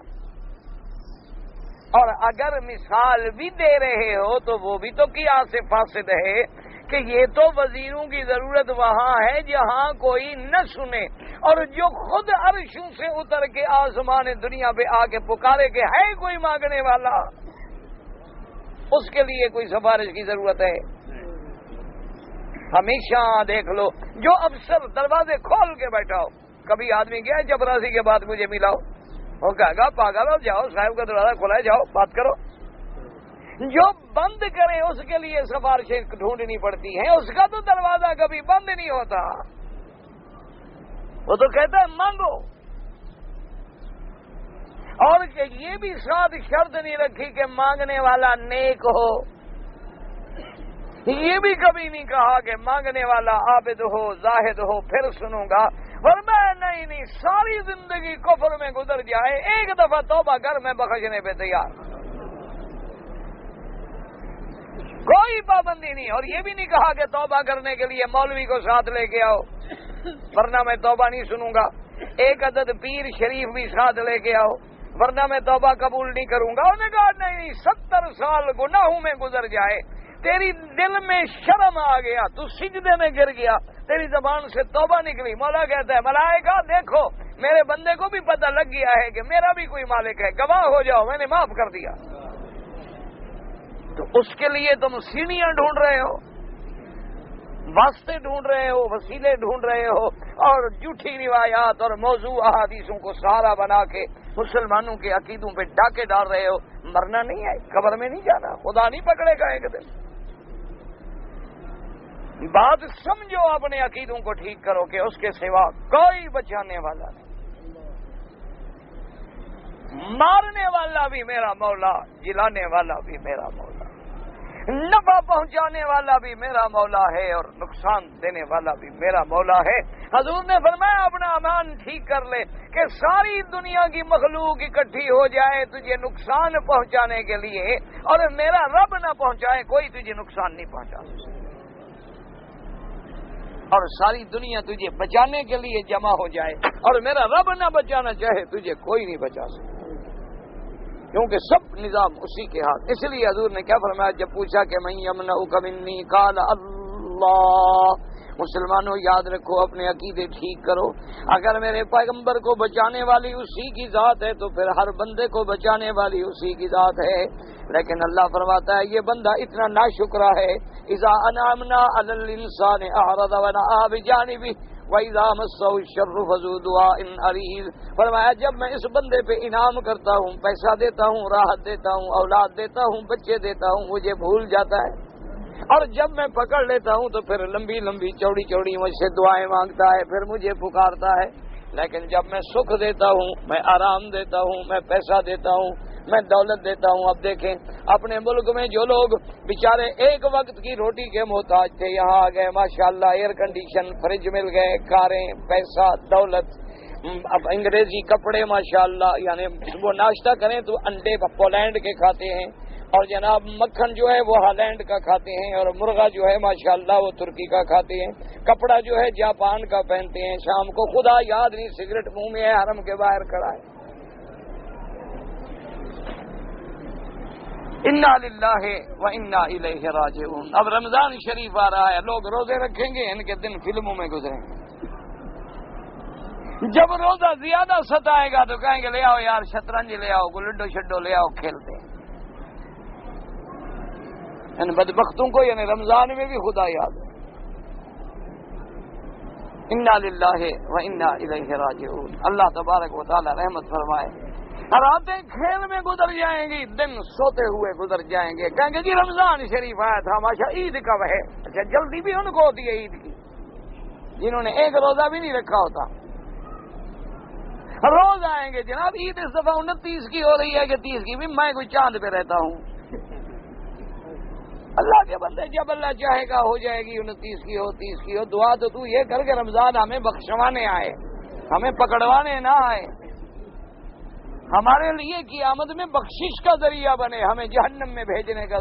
[SPEAKER 1] اور اگر مثال بھی دے رہے ہو تو وہ بھی تو قیاس سے فاسد ہے کہ یہ تو وزیروں کی ضرورت وہاں ہے جہاں کوئی نہ سنے، اور جو خود عرشوں سے اتر کے آسمان دنیا پہ آ کے پکارے کہ ہے کوئی مانگنے والا، اس کے لیے کوئی سفارش کی ضرورت ہے؟ ہمیشہ دیکھ لو، جو افسر دروازے کھول کے بیٹھا ہو، کبھی آدمی گیا ہے چپراسی کے بعد مجھے ملاؤ، وہ کہے گا پاگل ہو، جاؤ صاحب کا دروازہ کھولا ہے، جاؤ بات کرو۔ جو بند کرے اس کے لیے سفارشیں ڈھونڈنی پڑتی ہیں، اس کا تو دروازہ کبھی بند نہیں ہوتا، وہ تو کہتا ہے مانگو۔ اور کہ یہ بھی ساتھ شرط نہیں رکھی کہ مانگنے والا نیک ہو، یہ بھی کبھی نہیں کہا کہ مانگنے والا عابد ہو، زاہد ہو پھر سنوں گا، فرمایا نہیں، ساری زندگی کفر میں گزر جائے، ایک دفعہ توبہ کر، میں بخشنے پہ تیار۔ کوئی پابندی نہیں۔ اور یہ بھی نہیں کہا کہ توبہ کرنے کے لیے مولوی کو ساتھ لے کے آؤ ورنہ میں توبہ نہیں سنوں گا، ایک عدد پیر شریف بھی ساتھ لے کے آؤ ورنہ میں توبہ قبول نہیں کروں گا۔ انہوں نے کہا نہیں، 70 سال گناہوں میں گزر جائے، تیری دل میں شرم آ گیا، تو سجدے میں گر گیا، تیری زبان سے توبہ نکلی، مولا کہتا ہے ملائکہ دیکھو میرے بندے کو بھی پتہ لگ گیا ہے کہ میرا بھی کوئی مالک ہے، گواہ ہو جاؤ میں نے معاف کر دیا۔ تو اس کے لیے تم سیڑھیاں ڈھونڈ رہے ہو، واسطے ڈھونڈ رہے ہو، وسیلے ڈھونڈ رہے ہو، اور جھوٹی روایات اور موضوع احادیثوں کو سہارا بنا کے مسلمانوں کے عقیدوں پہ ڈاکے ڈال رہے ہو۔ مرنا نہیں ہے، قبر میں نہیں جانا، خدا نہیں پکڑے گا ایک دن۔ بات سمجھو، اپنے عقیدوں کو ٹھیک کرو کہ اس کے سوا کوئی بچانے والا نہیں، مارنے والا بھی میرا مولا، جلانے والا بھی میرا مولا، نفع پہنچانے والا بھی میرا مولا ہے، اور نقصان دینے والا بھی میرا مولا ہے۔ حضور نے فرمایا اپنا ایمان ٹھیک کر لے کہ ساری دنیا کی مخلوق اکٹھی ہو جائے تجھے نقصان پہنچانے کے لیے، اور میرا رب نہ پہنچائے، کوئی تجھے نقصان نہیں پہنچا سکتا، اور ساری دنیا تجھے بچانے کے لیے جمع ہو جائے اور میرا رب نہ بچانا چاہے، تجھے کوئی نہیں بچا سکتا، کیونکہ سب نظام اسی کے ہاتھ۔ اس لیے حضور نے کیا فرمایا جب پوچھا کہ من یمنعک منی، قال اللہ۔ مسلمانوں یاد رکھو، اپنے عقیدے ٹھیک کرو، اگر میرے پیغمبر کو بچانے والی اسی کی ذات ہے تو پھر ہر بندے کو بچانے والی اسی کی ذات ہے۔ لیکن اللہ فرماتا ہے یہ بندہ اتنا ناشکرا ہے، اذا انعمنا علی الانسان اعرض ونأى بجانبه وَإِذَا مَسَّهُ الشَّرُّ فَذُو دُعَاءٍ عَرِيضٍ۔ فرمایا جب میں اس بندے پہ انعام کرتا ہوں، پیسہ دیتا ہوں، راحت دیتا ہوں، اولاد دیتا ہوں، بچے دیتا ہوں، مجھے بھول جاتا ہے، اور جب میں پکڑ لیتا ہوں تو پھر لمبی لمبی چوڑی چوڑی مجھ سے دعائیں مانگتا ہے، پھر مجھے پکارتا ہے۔ لیکن جب میں سکھ دیتا ہوں، میں آرام دیتا ہوں، میں پیسہ دیتا ہوں، میں دولت دیتا ہوں۔ اب دیکھیں اپنے ملک میں جو لوگ بیچارے ایک وقت کی روٹی کے محتاج تھے، یہاں آ گئے ماشاءاللہ، ایئر کنڈیشن، فریج مل گئے، کاریں، پیسہ، دولت، اب انگریزی کپڑے ماشاءاللہ، یعنی وہ ناشتہ کریں تو انڈے پولینڈ کے کھاتے ہیں، اور جناب مکھن جو ہے وہ ہالینڈ کا کھاتے ہیں، اور مرغا جو ہے ماشاءاللہ وہ ترکی کا کھاتے ہیں، کپڑا جو ہے جاپان کا پہنتے ہیں، شام کو خدا یاد نہیں سگریٹ منہ میں ہے، حرم کے باہر کھڑا ہے۔ انا للہ و انا الیہ راجعون۔ اب رمضان شریف آ رہا ہے، لوگ روزے رکھیں گے، ان کے دن فلموں میں گزریں گے۔ جب روزہ زیادہ ستائے گا تو کہیں گے لے آؤ یار شطرنج لے آؤ، گلڈو شڈو لے آؤ، کھیلتے ہیں۔ ان بدبختوں کو یعنی رمضان میں بھی خدا یاد ہے۔ انا للہ و انا الیہ راجعون۔ اللہ تبارک و تعالی رحمت فرمائے۔ راتیں کھیل میں گزر جائیں گی، دن سوتے ہوئے گزر جائیں گے. کہیں گے جی رمضان شریف آیا تھا، ماشاء عید کب ہے؟ اچھا جلدی بھی ان کو ہوتی ہے عید کی، جنہوں نے ایک روزہ بھی نہیں رکھا ہوتا. روز آئیں گے جناب، عید اس دفعہ 29 کی ہو رہی ہے کہ 30 کی، بھی میں کوئی چاند پہ رہتا ہوں. اللہ کے بندے جب اللہ چاہے گا ہو جائے گی، 29 کی ہو 30 کی ہو. دعا تو یہ کر کے رمضان ہمیں بخشوانے آئے، ہمیں پکڑوانے نہ آئے، ہمارے لیے قیامت میں بخشش کا ذریعہ بنے، ہمیں جہنم میں بھیجنے کا.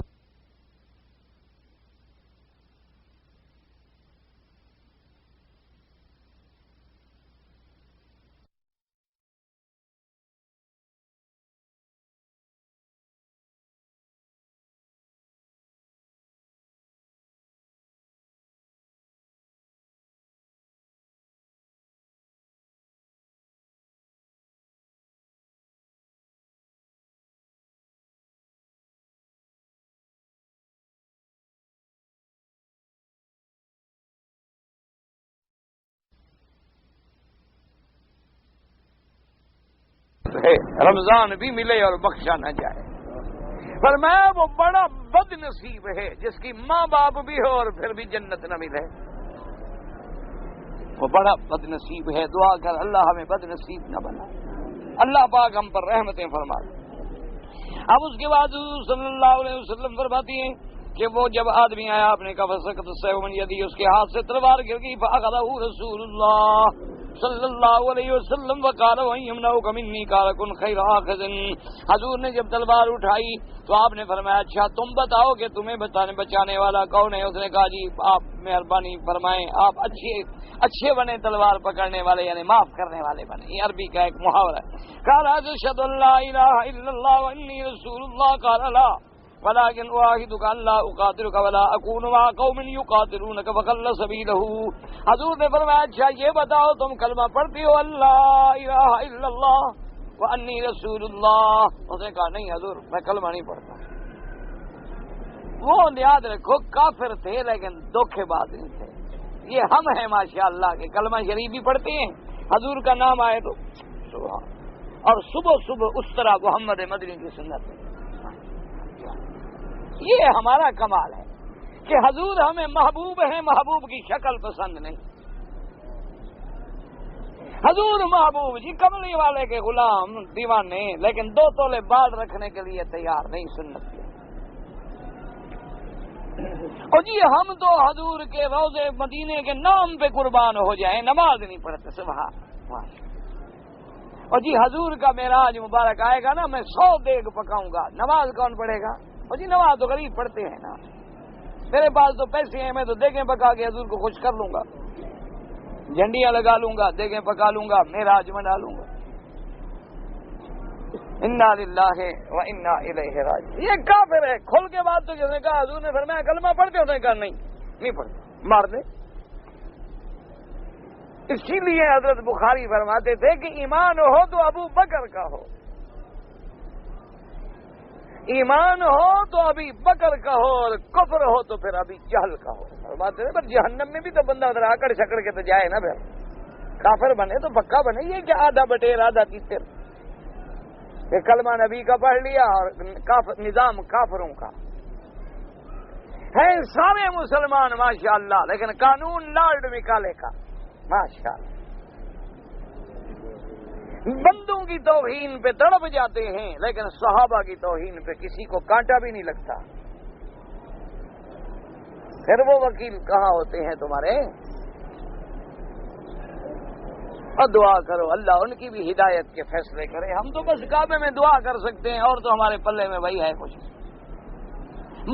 [SPEAKER 1] رمضان بھی ملے اور بخشا نہ جائے. فرمایا وہ بڑا بد نصیب ہے جس کی ماں باپ بھی ہو اور پھر بھی جنت نہ ملے. وہ بڑا بد نصیب ہے. دعا کر اللہ ہمیں بد نصیب نہ بنا. اللہ پاک ہم پر رحمتیں فرما. اب اس کے بعد صلی اللہ علیہ وسلم فرماتی ہیں کہ وہ جب آدمی آیا اپنے کا فسقط سیومن یدی، اس کے ہاتھ سے تلوار گر گئی. فاخذہ رسول اللہ صلی اللہ علیہ وسلم وقال وَيَمْنَعُكَ مِنِّي قَالَ كُنْ خَيْرَ آخِذٍ. حضور نے جب تلوار اٹھائی تو آپ نے فرمایا اچھا تم بتاؤ کہ تمہیں بچانے والا کون ہے؟ اس نے کہا جی آپ مہربانی فرمائیں، آپ اچھے بنے تلوار پکڑنے والے، یعنی معاف کرنے والے بنے. یہ عربی کا ایک محاورہ ہے. قال اشهد ان لا الہ الا اللہ وانی رسول اللہ. قال لا ولكن اعاهدك ان لا اقاتلك ولا اكون مع قوم يقاتلونك فخل سبيله. حضور نے فرمایا اچھا یہ بتاؤ تم کلمہ پڑھتی ہو اللہ الہ الا اللہ وانی رسول اللہ؟ اس نے کہا نہیں حضور میں کلمہ نہیں پڑھتا. وہ یاد رکھو کافر تھے لیکن دھوکے باز نہیں تھے. یہ ہم ہیں ماشاءاللہ کے کلمہ شریف بھی پڑھتے ہیں، حضور کا نام آئے تو سبحان، اور صبح صبح اس طرح محمد مدنی کی سنت ہے. یہ ہمارا کمال ہے کہ حضور ہمیں محبوب ہیں، محبوب کی شکل پسند نہیں. حضور محبوب جی کملی والے کے غلام دیوانے، لیکن 2 تولے بال رکھنے کے لیے تیار نہیں سنت کے. اور جی ہم تو حضور کے روضے مدینے کے نام پہ قربان ہو جائیں، نماز نہیں پڑھتے. سبحان. اور جی حضور کا معراج مبارک آئے گا نا، میں 100 دیگ پکاؤں گا، نماز کون پڑھے گا؟ اور جی نماز تو غریب پڑھتے ہیں نا، میرے پاس تو پیسے ہیں، میں تو دیگیں پکا کے حضور کو خوش کر لوں گا، جھنڈیاں لگا لوں گا، دیگیں پکا لوں گا، معراج منا لوں گا. انا للہ و انا الیہ راجعون. یہ کافر ہے. کھل کے بات تو جس نے کہا حضور نے فرمایا کلمہ پڑھتے ہو؟ اس نے کہا نہیں پڑھتے، مار دے. اسی لیے حضرت بخاری فرماتے تھے کہ ایمان ہو تو ابو بکر کا ہو، ایمان ہو تو ابھی بکر کا ہو، اور کفر ہو تو پھر ابھی جہل کا ہو. فرماتے تھے پر جہنم میں بھی تو بندہ ادھر آکڑ شکڑ کے تو جائے نا. پھر کافر بنے تو پکا بنے. یہ کیا آدھا بٹیر آدھا تیسر، کہ کلمہ نبی کا پڑھ لیا اور نظام کافروں کا ہے. سارے مسلمان ماشاءاللہ، لیکن قانون لارڈ مکالے کا ماشاءاللہ. بندوں کی توہین پہ تڑپ جاتے ہیں لیکن صحابہ کی توہین پہ کسی کو کانٹا بھی نہیں لگتا. پھر وہ وکیل کہاں ہوتے ہیں تمہارے؟ اور دعا کرو اللہ ان کی بھی ہدایت کے فیصلے کرے. ہم تو بس کعبے میں دعا کر سکتے ہیں، اور تو ہمارے پلے میں وہی ہے کچھ.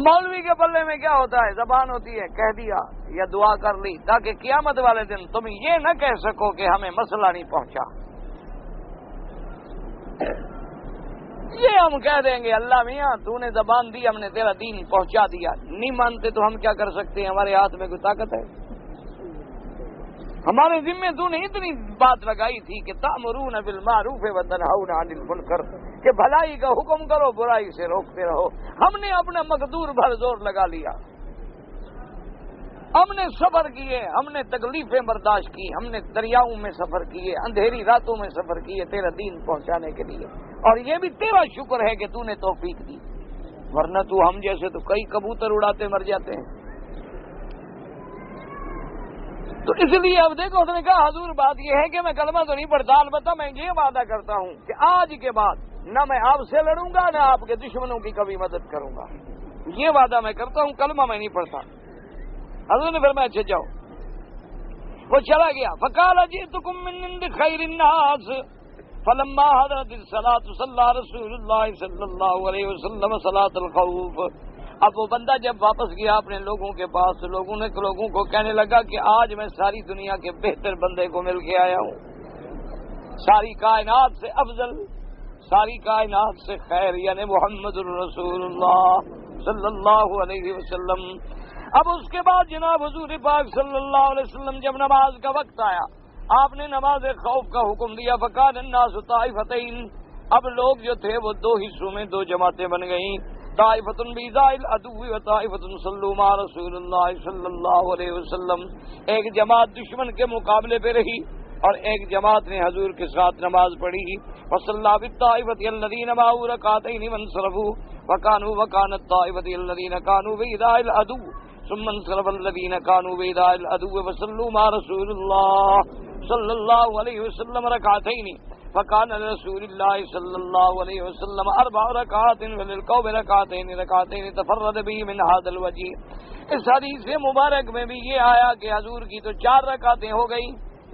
[SPEAKER 1] مولوی کے پلے میں کیا ہوتا ہے؟ زبان ہوتی ہے، کہہ دیا یا دعا کر لی، تاکہ قیامت والے دن تم یہ نہ کہہ سکو کہ ہمیں مسئلہ نہیں پہنچا. یہ ہم کہہ دیں گے اللہ میاں تو نے زبان دی، ہم نے تیرا دین پہنچا دیا. نہیں مانتے تو ہم کیا کر سکتے ہیں؟ ہمارے ہاتھ میں کوئی طاقت ہے؟ ہمارے ذمے تو نے اتنی بات لگائی تھی کہ تأمرون بالمعروف وتنہون عن المنکر، کہ بھلائی کا حکم کرو برائی سے روکتے رہو. ہم نے اپنا مقدور بھر زور لگا لیا، ہم نے سفر کیے، ہم نے تکلیفیں برداشت کی، ہم نے دریاؤں میں سفر کیے، اندھیری راتوں میں سفر کیے تیرا دین پہنچانے کے لیے. اور یہ بھی تیرا شکر ہے کہ تو نے توفیق دی، ورنہ تو ہم جیسے تو کئی کبوتر اڑاتے مر جاتے ہیں۔ تو اس لیے اب دیکھو اس نے کہا حضور بات یہ ہے کہ میں کلمہ تو نہیں پڑھتا، البتہ میں یہ وعدہ کرتا ہوں کہ آج کے بعد نہ میں آپ سے لڑوں گا نہ آپ کے دشمنوں کی کبھی مدد کروں گا، یہ وعدہ میں کرتا ہوں، کلمہ میں نہیں پڑھتا۔ حضور نے فرمایا اچھا جاؤ، وہ چلا گیا۔ فقال جئتکم من عند خیر الناس فلما حضرت الصلاۃ صلی رسول اللہ صلی اللہ علیہ وسلم صلاۃ الخوف۔ اب وہ بندہ جب واپس گیا اپنے لوگوں کے پاس، لوگوں کو کہنے لگا کہ آج میں ساری دنیا کے بہتر بندے کو مل کے آیا ہوں، ساری کائنات سے افضل، ساری کائنات سے خیر، یعنی محمد الرسول اللہ صلی اللہ علیہ وسلم۔ اب اس کے بعد جناب حضور پاک صلی اللہ علیہ وسلم جب نماز کا وقت آیا، آپ نے نماز خوف کا حکم دیا۔ فکان الناس طائفتین، اب لوگ جو تھے وہ دو حصوں میں دو جماعتیں بن گئیں، طائفۃ بإذاء العدو وطائفۃ صلوا مع رسول اللہ صلی اللہ علیہ وسلم۔ ایک جماعت دشمن کے مقابلے پہ رہی اور ایک جماعت نے حضور کے ساتھ نماز پڑھی۔ وصلى بالطائفة الذين معه ركعتين وانصرفوا وكانت الطائفة الذين كانوا بإذاء العدو ثم انصرف الذين كانوا بإذاء العدو وصلوا مع رسول الله صلى الله عليه وسلم ركعتين فكان لرسول الله صلى الله عليه وسلم 4 ركعات وللقوم ركعتين تفرد به من هذا الوجه۔ اس حدیث مبارک میں بھی یہ آیا کہ حضور کی تو 4 رکعتیں ہو گئی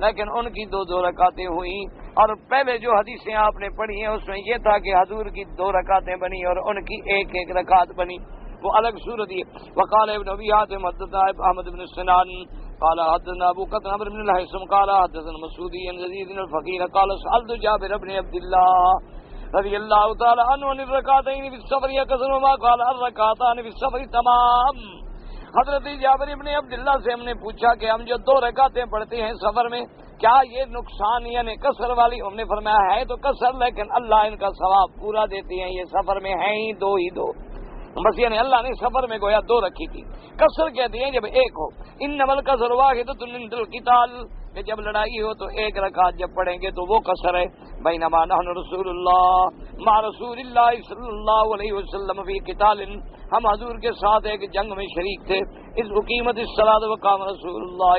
[SPEAKER 1] لیکن ان کی 2 رکعتیں ہوئیں، اور پہلے جو حدیثیں آپ نے پڑھی ہیں اس میں یہ تھا کہ حضور کی 2 رکعتیں بنی اور ان کی 1 رکعت بنی، وہ الگ صورت ہے۔ وقال ابن ابی حاتم حدثنا احمد بن سنان قال حدثنا ابو قتادہ عمرو بن الحسن قال حدثنا مسعودی عن يزيد بن الفقير قال سألت جابر بن عبد الله رضي الله تعالى عنه عن الركعتين في السفر يكثر ما قال الركعتان في السفر تمام۔ حضرت جابر ابن عبداللہ سے ہم نے پوچھا کہ ہم جو 2 رکعتیں پڑھتے ہیں سفر میں کیا یہ نقصان یعنی کثر والی؟ ہم نے فرمایا ہے تو کثر لیکن اللہ ان کا ثواب پورا دیتے ہیں، یہ سفر میں ہیں ہی 2 ہی 2، بس یعنی اللہ نے سفر میں گویا 2 رکھی تھی۔ کثر کہتے ہیں جب 1 ہو، انما الکثر واحدۃ عند القتال، کہ جب لڑائی ہو تو 1 رکعت جب پڑھیں گے تو وہ کثر ہے۔ بینما نحن رسول اللہ مع رسول اللہ صلی اللہ علیہ وسلم فی قتال، ہم حضور کے ساتھ ایک جنگ میں شریک تھے، اذ اقیمت الصلاۃ وقام رسول اللہ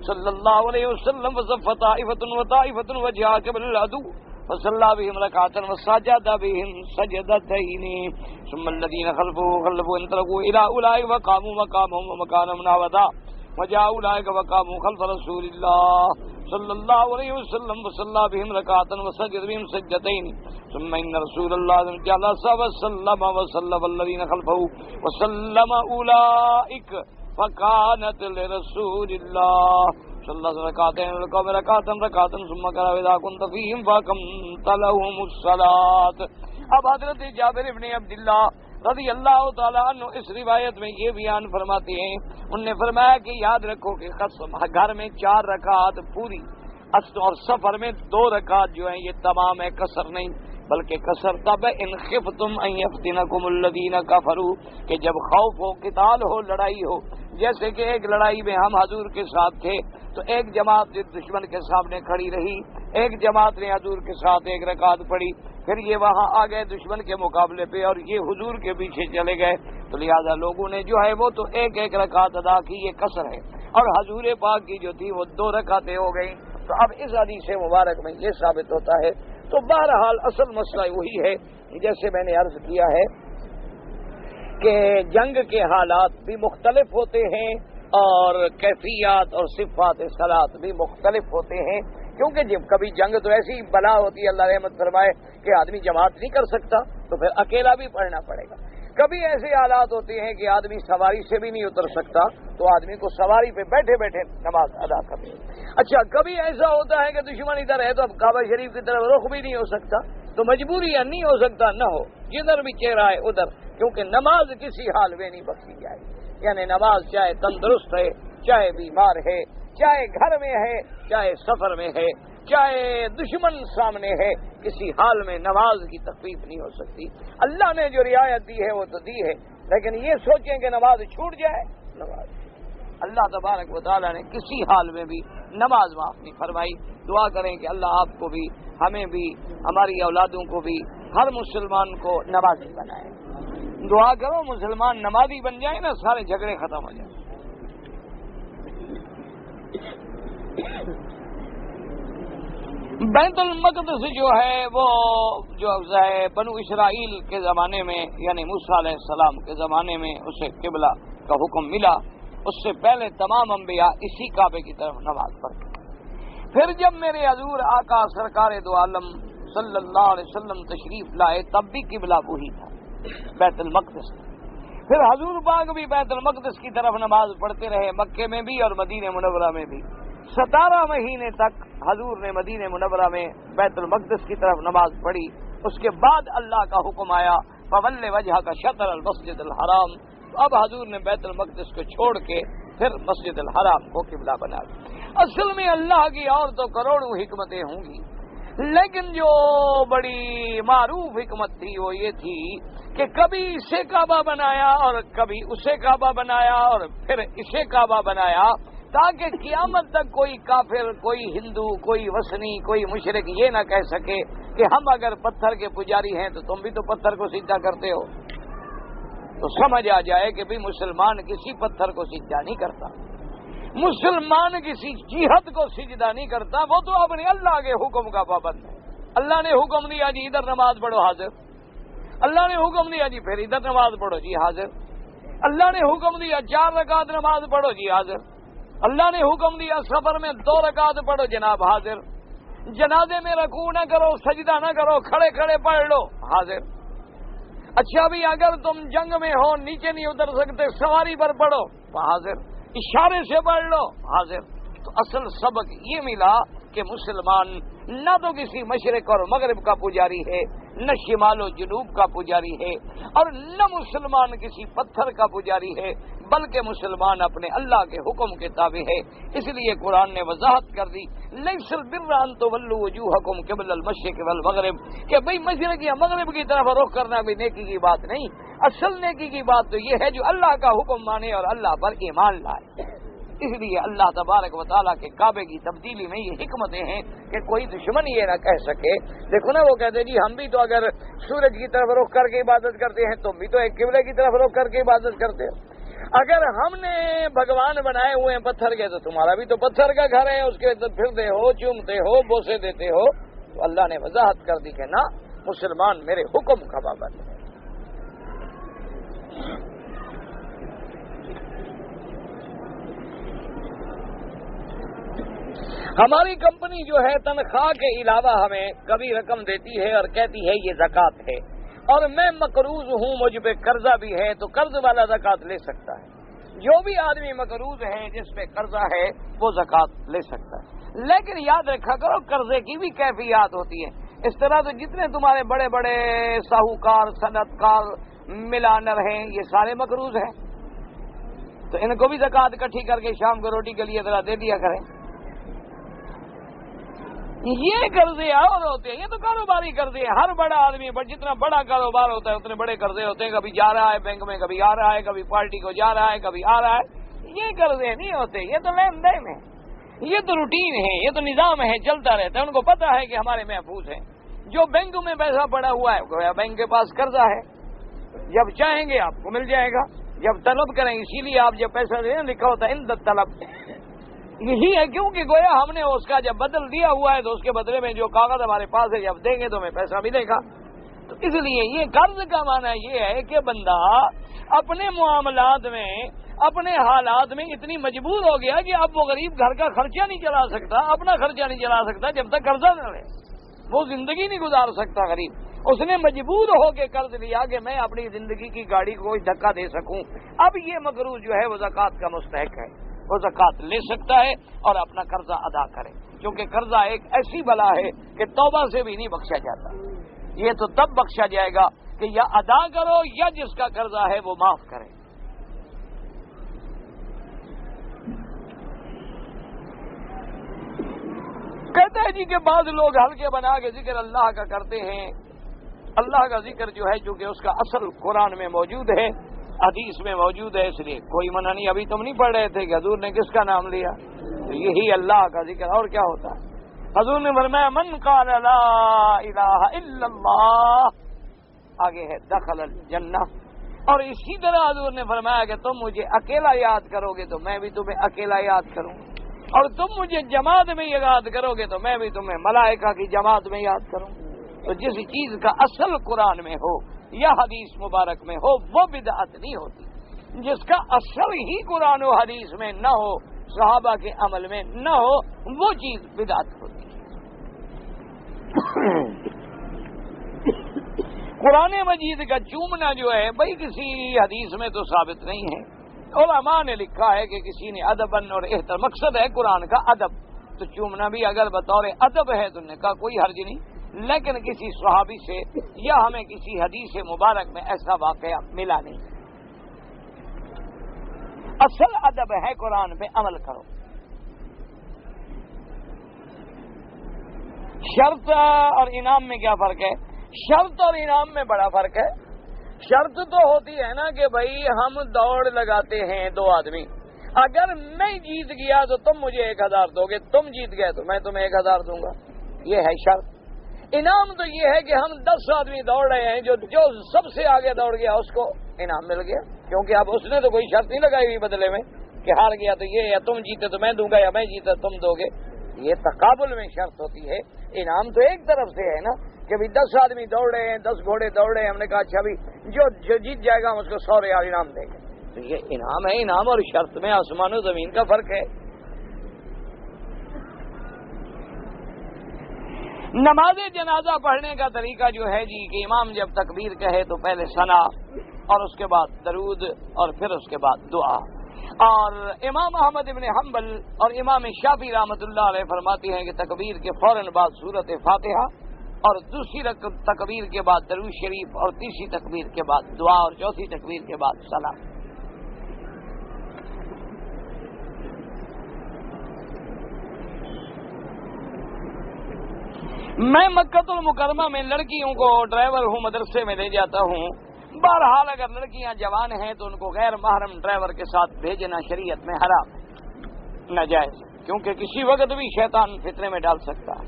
[SPEAKER 1] صلی اللہ علیہ وسلم فصف طائفۃ وطائفۃ وجاء قبل العدو فصلى بهم ركعة وسجد بهم سجدتين ثم الذين خلفوا انطلقوا إلى أولئك وقاموا مقامهم ومكانهم نحو وجاء أولئك وقاموا خلف رسول الله صلى الله عليه وسلم فصلى بهم ركعة وسجد بهم سجدتين ثم إن رسول الله جلس وسلم الذين خلفه وسلم أولئك فكانت لرسول الله صلی اللہ علیہ رکعتن ثم قرأ اذا كنت فيهم فاقمت لهم الصلاۃ۔ اب حضرت جابر ابن عبداللہ رضی اللہ تعالیٰ عنہ اس روایت میں یہ بیان فرماتے ہیں، انہوں نے فرمایا کہ یاد رکھو کہ گھر میں 4 رکعت پوری اور سفر میں 2 رکعت جو ہیں یہ تمام ہے، کثر نہیں، بلکہ کثر تب ہے ان خفتم ان یفتنکم الذین کفروا، کہ جب خوف ہو، قتال ہو، لڑائی ہو، جیسے کہ ایک لڑائی میں ہم حضور کے ساتھ تھے تو ایک جماعت دشمن کے سامنے کھڑی رہی، ایک جماعت نے حضور کے ساتھ 1 رکعت پڑھی، پھر یہ وہاں آ گئے دشمن کے مقابلے پہ اور یہ حضور کے پیچھے چلے گئے، تو لہذا لوگوں نے جو ہے وہ تو 1 رکعت ادا کی، یہ کثر ہے، اور حضور پاک کی جو تھی وہ 2 رکعتیں ہو گئیں۔ تو اب اس حدیث مبارک میں یہ ثابت ہوتا ہے، تو بہرحال اصل مسئلہ وہی ہے جیسے میں نے عرض کیا ہے کہ جنگ کے حالات بھی مختلف ہوتے ہیں اور کیفیات اور صفات صلاۃ بھی مختلف ہوتے ہیں، کیونکہ جب کبھی جنگ تو ایسی بلا ہوتی ہے اللہ رحمت فرمائے کہ آدمی جماعت نہیں کر سکتا تو پھر اکیلا بھی پڑھنا پڑے گا، کبھی ایسے حالات ہوتے ہیں کہ آدمی سواری سے بھی نہیں اتر سکتا تو آدمی کو سواری پہ بیٹھے بیٹھے نماز ادا کرے۔ اچھا کبھی ایسا ہوتا ہے کہ دشمن ادھر ہے تو اب کعبہ شریف کی طرف رخ بھی نہیں ہو سکتا، تو مجبوری ہے نہیں ہو سکتا نہ ہو، جدھر بھی چہرہ ہے ادھر، کیونکہ نماز کسی حال میں نہیں بخشی جائے، یعنی نماز چاہے تندرست ہے، چاہے بیمار ہے، چاہے گھر میں ہے، چاہے سفر میں ہے، چاہے دشمن سامنے ہے، کسی حال میں نماز کی تخفیف نہیں ہو سکتی۔ اللہ نے جو رعایت دی ہے وہ تو دی ہے، لیکن یہ سوچیں کہ نماز چھوٹ جائے، نماز اللہ تبارک و تعالیٰ نے کسی حال میں بھی نماز معاف نہیں فرمائی۔ دعا کریں کہ اللہ آپ کو بھی، ہمیں بھی، ہماری اولادوں کو بھی ہر مسلمان کو نمازی بنائے۔ دعا کرو مسلمان نمازی بن جائے نا، سارے جھگڑے ختم ہو جائیں۔ بیت المقدس جو ہے وہ جو ہے بنو اسرائیل کے زمانے میں یعنی موسیٰ علیہ السلام کے زمانے میں اسے قبلہ کا حکم ملا، اس سے پہلے تمام انبیاء اسی کعبے کی طرف نماز پڑھتے۔ پھر جب میرے حضور آقا سرکار دو عالم صلی اللہ علیہ وسلم تشریف لائے تب بھی قبلہ وہی تھا، بیت المقدس۔ پھر حضور پاک بھی بیت المقدس کی طرف نماز پڑھتے رہے، مکے میں بھی اور مدینہ منورہ میں بھی۔ 17 مہینے تک حضور نے مدینہ منورہ میں بیت المقدس کی طرف نماز پڑھی۔ اس کے بعد اللہ کا حکم آیا فَوَلِّ وَجْهَكَ شَطْرَ الْمَسْجِدِ الْحَرَامِ، اب حضور نے بیت المقدس کو چھوڑ کے پھر مسجد الحرام کو قبلہ بنا دیا۔ اصل میں اللہ کی اور تو کروڑوں حکمتیں ہوں گی، لیکن جو بڑی معروف حکمت تھی وہ یہ تھی کہ کبھی اسے کعبہ بنایا اور کبھی اسے کعبہ بنایا اور پھر اسے کعبہ بنایا، تاکہ قیامت تک کوئی کافر، کوئی ہندو، کوئی وثنی، کوئی مشرک یہ نہ کہہ سکے کہ ہم اگر پتھر کے پجاری ہیں تو تم بھی تو پتھر کو سجدہ کرتے ہو۔ تو سمجھ آ جائے کہ بھی مسلمان کسی پتھر کو سجدہ نہیں کرتا، مسلمان کسی جہت کو سجدہ نہیں کرتا، وہ تو اپنے اللہ کے حکم کا پابند ہے۔ اللہ نے حکم دیا جی ادھر نماز پڑھو، حاضر۔ اللہ نے حکم دیا جی پھر ادھر نماز پڑھو، جی حاضر۔ اللہ نے حکم دیا 4 رکعت نماز پڑھو، جی حاضر۔ اللہ نے حکم دیا سفر میں 2 رکعت پڑھو، جناب حاضر۔ جنازے میں رکوع نہ کرو، سجدہ نہ کرو، کھڑے کھڑے پڑھ لو، حاضر۔ اچھا بھی اگر تم جنگ میں ہو، نیچے نہیں اتر سکتے، سواری پر پڑھو، حاضر۔ اشارے سے پڑھ لو، حاضر۔ تو اصل سبق یہ ملا کہ مسلمان نہ تو کسی مشرق اور مغرب کا پجاری ہے، نہ شمال و جنوب کا پجاری ہے، اور نہ مسلمان کسی پتھر کا پجاری ہے، بلکہ مسلمان اپنے اللہ کے حکم کے تابع ہے۔ اس لیے قرآن نے وضاحت کر دی لیس البر ان تولوا وجوہکم قبل المشرق والمغرب، کہ بھئی مشرق یا مغرب کی طرف رخ کرنا بھی نیکی کی بات نہیں، اصل نیکی کی بات تو یہ ہے جو اللہ کا حکم مانے اور اللہ پر ایمان لائے۔ اس لیے اللہ تبارک و تعالیٰ کے کعبے کی تبدیلی میں یہ حکمتیں ہیں کہ کوئی دشمن یہ نہ کہہ سکے۔ دیکھو نا وہ کہتے جی ہم بھی تو اگر سورج کی طرف رخ کر کے عبادت کرتے ہیں، تم بھی تو ایک قبلے کی طرف رخ کر کے عبادت کرتے ہو۔ اگر ہم نے بھگوان بنائے ہوئے ہیں پتھر کے، تو تمہارا بھی تو پتھر کا گھر ہے، اس کے اندر پھرتے ہو، چومتے ہو، بوسے دیتے ہو۔ تو اللہ نے وضاحت کر دی کہ نہ، مسلمان میرے حکم کا پابند ہے۔ ہماری کمپنی جو ہے تنخواہ کے علاوہ ہمیں کبھی رقم دیتی ہے اور کہتی ہے یہ زکوٰۃ ہے، اور میں مقروض ہوں، مجھ پہ قرضہ بھی ہے، تو قرض والا زکوٰۃ لے سکتا ہے۔ جو بھی آدمی مقروض ہے، جس پہ قرضہ ہے، وہ زکوٰۃ لے سکتا ہے۔ لیکن یاد رکھا کرو قرضے کی بھی کیفیات ہوتی ہے۔ اس طرح تو جتنے تمہارے بڑے بڑے ساہوکار، صنعت کار، ملانر ہیں، یہ سارے مقروض ہیں، تو ان کو بھی زکوٰۃ اکٹھی کر کے شام کو روٹی کے لیے ذرا دے دیا کریں۔ یہ قرضے اور ہوتے ہیں، یہ تو کاروباری قرضے ہیں۔ ہر بڑا آدمی پر جتنا بڑا کاروبار ہوتا ہے اتنے بڑے قرضے ہوتے ہیں۔ کبھی جا رہا ہے بینک میں، کبھی آ رہا ہے، کبھی پارٹی کو جا رہا ہے، کبھی آ رہا ہے۔ یہ قرضے نہیں ہوتے، یہ تو لین دین ہے، یہ تو روٹین ہے، یہ تو نظام ہے، چلتا رہتا ہے۔ ان کو پتا ہے کہ ہمارے محفوظ ہیں۔ جو بینک میں پیسہ پڑا ہوا ہے گویا بینک کے پاس قرضہ ہے، جب چاہیں گے آپ کو مل جائے گا، جب طلب کریں۔ اسی لیے آپ جب پیسہ دیں لکھا ہوتا ہے عند الطلب، یہی ہے، کیونکہ گویا ہم نے اس کا جب بدل دیا ہوا ہے تو اس کے بدلے میں جو کاغذ ہمارے پاس ہے جب دیں گے تو ہمیں پیسہ ملے گا۔ تو اس لیے یہ قرض کا معنی یہ ہے کہ بندہ اپنے معاملات میں، اپنے حالات میں اتنی مجبور ہو گیا کہ اب وہ غریب گھر کا خرچہ نہیں چلا سکتا، اپنا خرچہ نہیں چلا سکتا جب تک قرضہ نہ لے، وہ زندگی نہیں گزار سکتا غریب۔ اس نے مجبور ہو کے قرض لیا کہ میں اپنی زندگی کی گاڑی کو کوئی دھکا دے سکوں۔ اب یہ مقروض جو ہے وہ زکوٰۃ کا مستحق ہے، وہ زکوٰۃ لے سکتا ہے اور اپنا قرضہ ادا کرے، کیونکہ قرضہ ایک ایسی بلا ہے کہ توبہ سے بھی نہیں بخشا جاتا۔ یہ تو تب بخشا جائے گا کہ یا ادا کرو یا جس کا قرضہ ہے وہ معاف کرے۔ کہتا ہے جی کہ بعض لوگ ہلکے بنا کے ذکر اللہ کا کرتے ہیں۔ اللہ کا ذکر جو ہے چونکہ اس کا اصل قرآن میں موجود ہے، حدیث میں موجود ہے، اس لیے کوئی منع نہیں۔ ابھی تم نہیں پڑھ رہے تھے کہ حضور نے کس کا نام لیا؟ تو یہی اللہ کا ذکر، اور کیا ہوتا ہے؟ حضور نے فرمایا من قال لا الہ الا اللہ آگے ہے دخل الجنہ. اور اسی طرح حضور نے فرمایا کہ تم مجھے اکیلا یاد کرو گے تو میں بھی تمہیں اکیلا یاد کروں گا، اور تم مجھے جماعت میں یاد کرو گے تو میں بھی تمہیں ملائکہ کی جماعت میں یاد کروں گا. تو جس چیز کا اصل قرآن میں ہو یا حدیث مبارک میں ہو وہ بدعت نہیں ہوتی. جس کا اصل ہی قرآن و حدیث میں نہ ہو، صحابہ کے عمل میں نہ ہو، وہ چیز بدعت ہوتی ہے. قرآن مجید کا چومنا جو ہے بھائی کسی حدیث میں تو ثابت نہیں ہے. علماء نے لکھا ہے کہ کسی نے ادبن اور احترام، مقصد ہے قرآن کا ادب، تو چومنا بھی اگر بطور ادب ہے تو نے کہا کوئی حرج نہیں، لیکن کسی صحابی سے یا ہمیں کسی حدیث مبارک میں ایسا واقعہ ملا نہیں. اصل ادب ہے قرآن پہ عمل کرو. شرط اور انعام میں کیا فرق ہے؟ شرط اور انعام میں بڑا فرق ہے. شرط تو ہوتی ہے نا کہ بھائی ہم دوڑ لگاتے ہیں 2 آدمی، اگر میں جیت گیا تو تم مجھے 1000 دو گے، تم جیت گئے تو میں تمہیں 1000 دوں گا. یہ ہے شرط. انعام تو یہ ہے کہ ہم 10 آدمی دوڑ رہے ہیں، جو سب سے آگے دوڑ گیا اس کو انعام مل گیا، کیونکہ اب اس نے تو کوئی شرط نہیں لگائی ہوئی بدلے میں کہ ہار گیا تو یہ، یا تم جیتے تو میں دوں گا، یا میں جیتا تم دو گے. یہ تقابل میں شرط ہوتی ہے. انعام تو ایک طرف سے ہے نا کہ بھی 10 آدمی دوڑ رہے ہیں، 10 گھوڑے دوڑ رہے ہیں، ہم نے کہا اچھا بھی جو جیت جائے گا ہم اس کو 100 ریال انعام دیں گے. تو یہ انعام ہے. انعام اور شرط میں آسمان و زمین کا فرق ہے. نماز جنازہ پڑھنے کا طریقہ جو ہے جی کہ امام جب تکبیر کہے تو پہلے ثنا اور اس کے بعد درود اور پھر اس کے بعد دعا. اور امام احمد ابن حنبل اور امام شافعی رحمۃ اللہ علیہ فرماتے ہیں کہ تکبیر کے فوراً بعد سورت فاتحہ، اور دوسری تکبیر کے بعد درود شریف، اور تیسری تکبیر کے بعد دعا، اور چوتھی تکبیر کے بعد سلام. میں مکہ المکرمہ میں لڑکیوں کو ڈرائیور ہوں، مدرسے میں لے جاتا ہوں. بہرحال اگر لڑکیاں جوان ہیں تو ان کو غیر محرم ڈرائیور کے ساتھ بھیجنا شریعت میں حرام ہے، ناجائز، کیونکہ کسی وقت بھی شیطان فتنے میں ڈال سکتا ہے.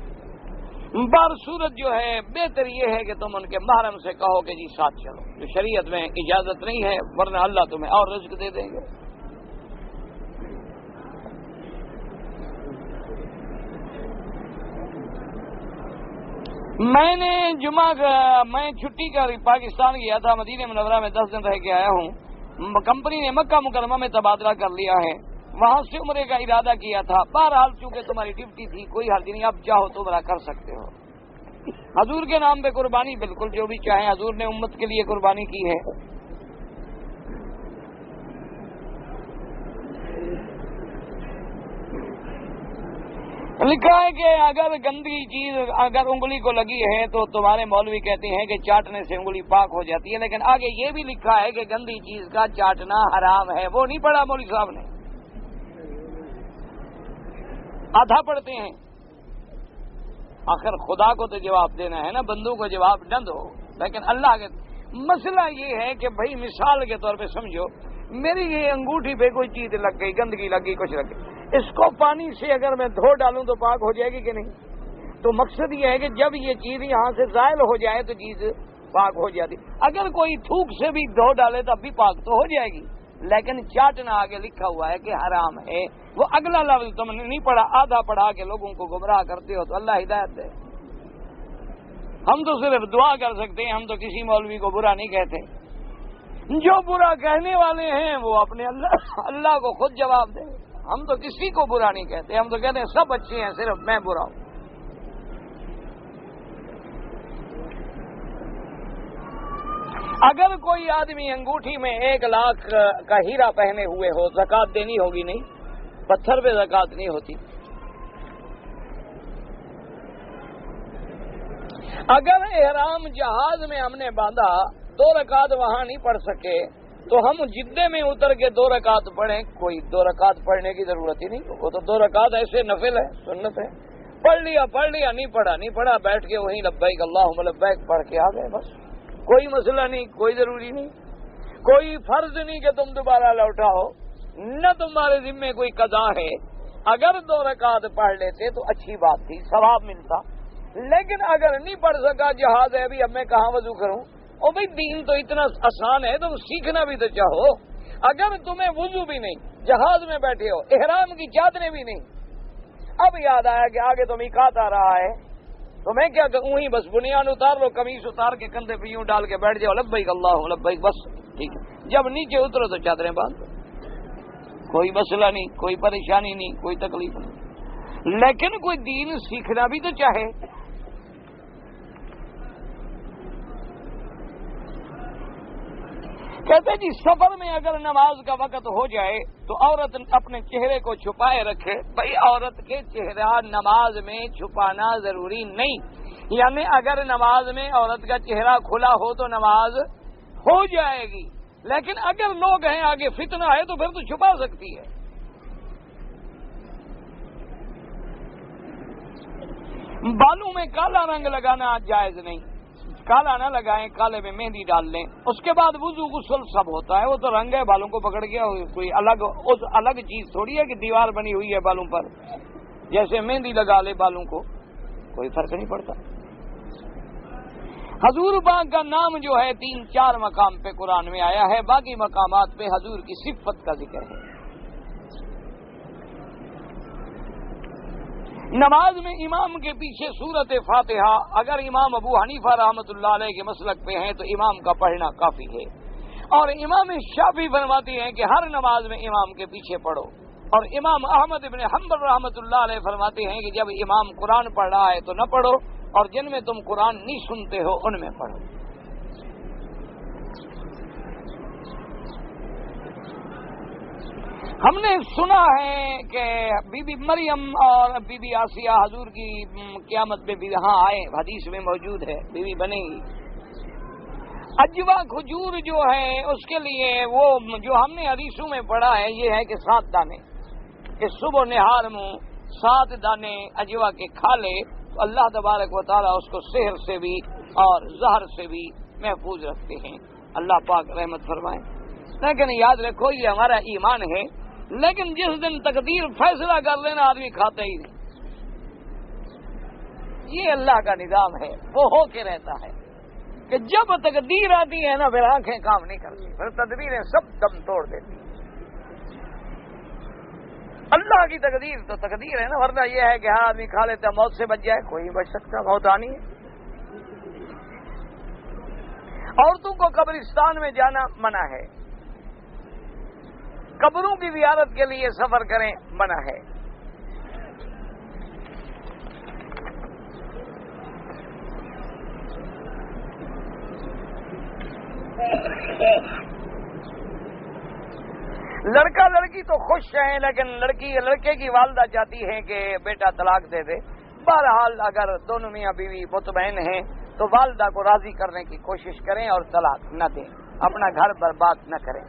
[SPEAKER 1] بار صورت جو ہے بہتر یہ ہے کہ تم ان کے محرم سے کہو کہ جی ساتھ چلو، جو شریعت میں اجازت نہیں ہے، ورنہ اللہ تمہیں اور رزق دے دیں گے. میں چھٹی کا پاکستان گیا تھا، مدینہ منورہ میں 10 دن رہ کے آیا ہوں. کمپنی نے مکہ مکرمہ میں تبادلہ کر لیا ہے، وہاں سے عمرے کا ارادہ کیا تھا. بہرحال چونکہ تمہاری ڈیوٹی تھی کوئی حرج نہیں، اب چاہو تو عمرہ کر سکتے ہو. حضور کے نام پہ قربانی بالکل جو بھی چاہیں، حضور نے امت کے لیے قربانی کی ہے. لکھا ہے کہ اگر گندی چیز اگر انگلی کو لگی ہے تو تمہارے مولوی کہتے ہیں کہ چاٹنے سے انگلی پاک ہو جاتی ہے، لیکن آگے یہ بھی لکھا ہے کہ گندی چیز کا چاٹنا حرام ہے. وہ نہیں پڑھا مولوی صاحب نے، آدھا پڑھتے ہیں. آخر خدا کو تو جواب دینا ہے نا، بندوں کو جواب نہ دو. لیکن اللہ کے مسئلہ یہ ہے کہ بھائی مثال کے طور پہ سمجھو میری یہ انگوٹھی پہ کوئی چیز لگ گئی، گندگی لگ گئی، کچھ لگ گئی، اس کو پانی سے اگر میں دھو ڈالوں تو پاک ہو جائے گی کہ نہیں؟ تو مقصد یہ ہے کہ جب یہ چیز یہاں سے زائل ہو جائے تو چیز پاک ہو جاتی. اگر کوئی تھوک سے بھی دھو ڈالے تب بھی پاک تو ہو جائے گی. لیکن چاٹنا آگے لکھا ہوا ہے کہ حرام ہے. وہ اگلا لفظ تم نے نہیں پڑھا، آدھا پڑھا کے لوگوں کو گمراہ کرتے ہو، تو اللہ ہدایت دے. ہم تو صرف دعا کر سکتے ہیں، ہم تو کسی مولوی کو برا نہیں کہتے. جو برا کہنے والے ہیں وہ اپنے اللہ کو خود جواب دیں. ہم تو کسی کو برا نہیں کہتے، ہم تو کہتے ہیں سب اچھے ہیں، صرف میں برا ہوں. اگر کوئی آدمی انگوٹھی میں 1 لاکھ کا ہیرا پہنے ہوئے ہو، زکات دینی ہوگی نہیں؟ پتھر پہ زکات نہیں ہوتی. اگر احرام جہاز میں ہم نے باندھا 2 رکعت وہاں نہیں پڑھ سکے تو ہم جدے میں اتر کے 2 رکعت پڑھیں، کوئی 2 رکعت پڑھنے کی ضرورت ہی نہیں. وہ تو 2 رکعت ایسے نفل ہے، سنت ہے. پڑھ لیا، نہیں پڑھا، بیٹھ کے وہیں لبیک اللہم لبیک پڑھ کے آ گئے، بس. کوئی مسئلہ نہیں، کوئی ضروری نہیں، کوئی فرض نہیں کہ تم دوبارہ لوٹاؤ، نہ تمہارے ذمے کوئی قضا ہے. اگر 2 رکعت پڑھ لیتے تو اچھی بات تھی، ثواب ملتا. لیکن اگر نہیں پڑھ سکا، جہاز ہے ابھی، اب میں کہاں وضو کروں، او بھائی دین تو اتنا آسان ہے، تم سیکھنا بھی تو چاہو۔ اگر تمہیں وضو بھی نہیں، جہاز میں بیٹھے ہو، احرام کی چادریں بھی نہیں، اب یاد آیا کہ آگے تو میقات آ رہا ہے، تو میں کیا کہوں ہی بس بنیاد اتار لو، قمیص اتار کے کندھے پہ یوں ڈال کے بیٹھ جاؤ، لبیک اللہ لبیک، بس ٹھیک ہے۔ جب نیچے اترو تو چادریں باندھ، کوئی مسئلہ نہیں، کوئی پریشانی نہیں، کوئی تکلیف نہیں۔ لیکن کوئی دین سیکھنا بھی تو چاہے۔ کہتے جی سفر میں اگر نماز کا وقت ہو جائے تو عورت اپنے چہرے کو چھپائے رکھے۔ بھائی عورت کے چہرہ نماز میں چھپانا ضروری نہیں، یعنی اگر نماز میں عورت کا چہرہ کھلا ہو تو نماز ہو جائے گی، لیکن اگر لوگ ہیں آگے فتنہ ہے تو پھر تو چھپا سکتی ہے۔ بالوں میں کالا رنگ لگانا جائز نہیں، کالا نہ لگائیں، کالے میں مہندی ڈال لیں، اس کے بعد وضو غسل سب ہوتا ہے، وہ تو رنگ ہے، بالوں کو پکڑ گیا، کوئی الگ چیز تھوڑی ہے کہ دیوار بنی ہوئی ہے بالوں پر، جیسے مہندی لگا لے بالوں کو، کوئی فرق نہیں پڑتا۔ حضور پاک کا نام جو ہے 3-4 مقام پہ قرآن میں آیا ہے، باقی مقامات پہ حضور کی صفت کا ذکر ہے۔ نماز میں امام کے پیچھے سورت فاتحہ، اگر امام ابو حنیفہ رحمۃ اللہ علیہ کے مسلک پہ ہیں تو امام کا پڑھنا کافی ہے، اور امام شافعی فرماتے ہیں کہ ہر نماز میں امام کے پیچھے پڑھو، اور امام احمد ابن حنبل رحمۃ اللہ علیہ فرماتے ہیں کہ جب امام قرآن پڑھ رہا ہے تو نہ پڑھو، اور جن میں تم قرآن نہیں سنتے ہو ان میں پڑھو۔ ہم نے سنا ہے کہ بی بی مریم اور بی بی آسیہ حضور کی قیامت میں بھی یہاں آئے، حدیث میں موجود ہے، بی بی بنے گی۔ اجوا کھجور جو ہے اس کے لیے وہ جو ہم نے حدیثوں میں پڑھا ہے یہ ہے کہ 7 دانے، کہ صبح نہار منہ 7 دانے اجوا کے کھا لے تو اللہ تبارک و تعالیٰ اس کو سحر سے بھی اور زہر سے بھی محفوظ رکھتے ہیں۔ اللہ پاک رحمت فرمائے۔ لیکن یاد رکھو یہ ہمارا ایمان ہے، لیکن جس دن تقدیر فیصلہ کر لینا آدمی کھاتا ہی نہیں، یہ اللہ کا نظام ہے، وہ ہو کے رہتا ہے کہ جب تقدیر آتی ہے نا پھر آنکھیں کام نہیں کرتی، پھر تدبیریں سب دم توڑ دیتی۔ اللہ کی تقدیر تو تقدیر ہے نا، ورنہ یہ ہے کہ ہاں آدمی کھا لیتا موت سے بچ جائے، کوئی بچ سکتا، موت آنی ہے۔ عورتوں کو قبرستان میں جانا منع ہے، قبروں کی زیارت کے لیے سفر کریں منع ہے۔ لڑکا لڑکی تو خوش ہیں، لیکن لڑکے کی والدہ چاہتی ہے کہ بیٹا طلاق دے دے۔ بہرحال اگر دونوں میاں بیوی مطمئن ہیں تو والدہ کو راضی کرنے کی کوشش کریں اور طلاق نہ دیں، اپنا گھر برباد نہ کریں۔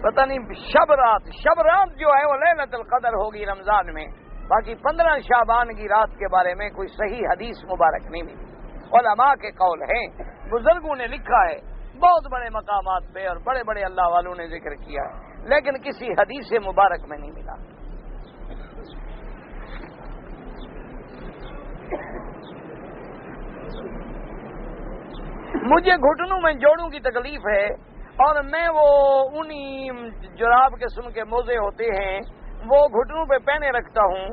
[SPEAKER 1] پتہ نہیں شب رات جو ہے وہ لیلۃ القدر ہوگی رمضان میں، باقی 15 شعبان کی رات کے بارے میں کوئی صحیح حدیث مبارک نہیں ملی۔ علماء کے قول ہیں، بزرگوں نے لکھا ہے، بہت بڑے مقامات پہ اور بڑے بڑے اللہ والوں نے ذکر کیا ہے، لیکن کسی حدیث مبارک میں نہیں ملا۔ مجھے گھٹنوں میں جوڑوں کی تکلیف ہے اور میں وہ انہی جراب قسم کے موزے ہوتے ہیں وہ گھٹنوں پہ پہنے رکھتا ہوں،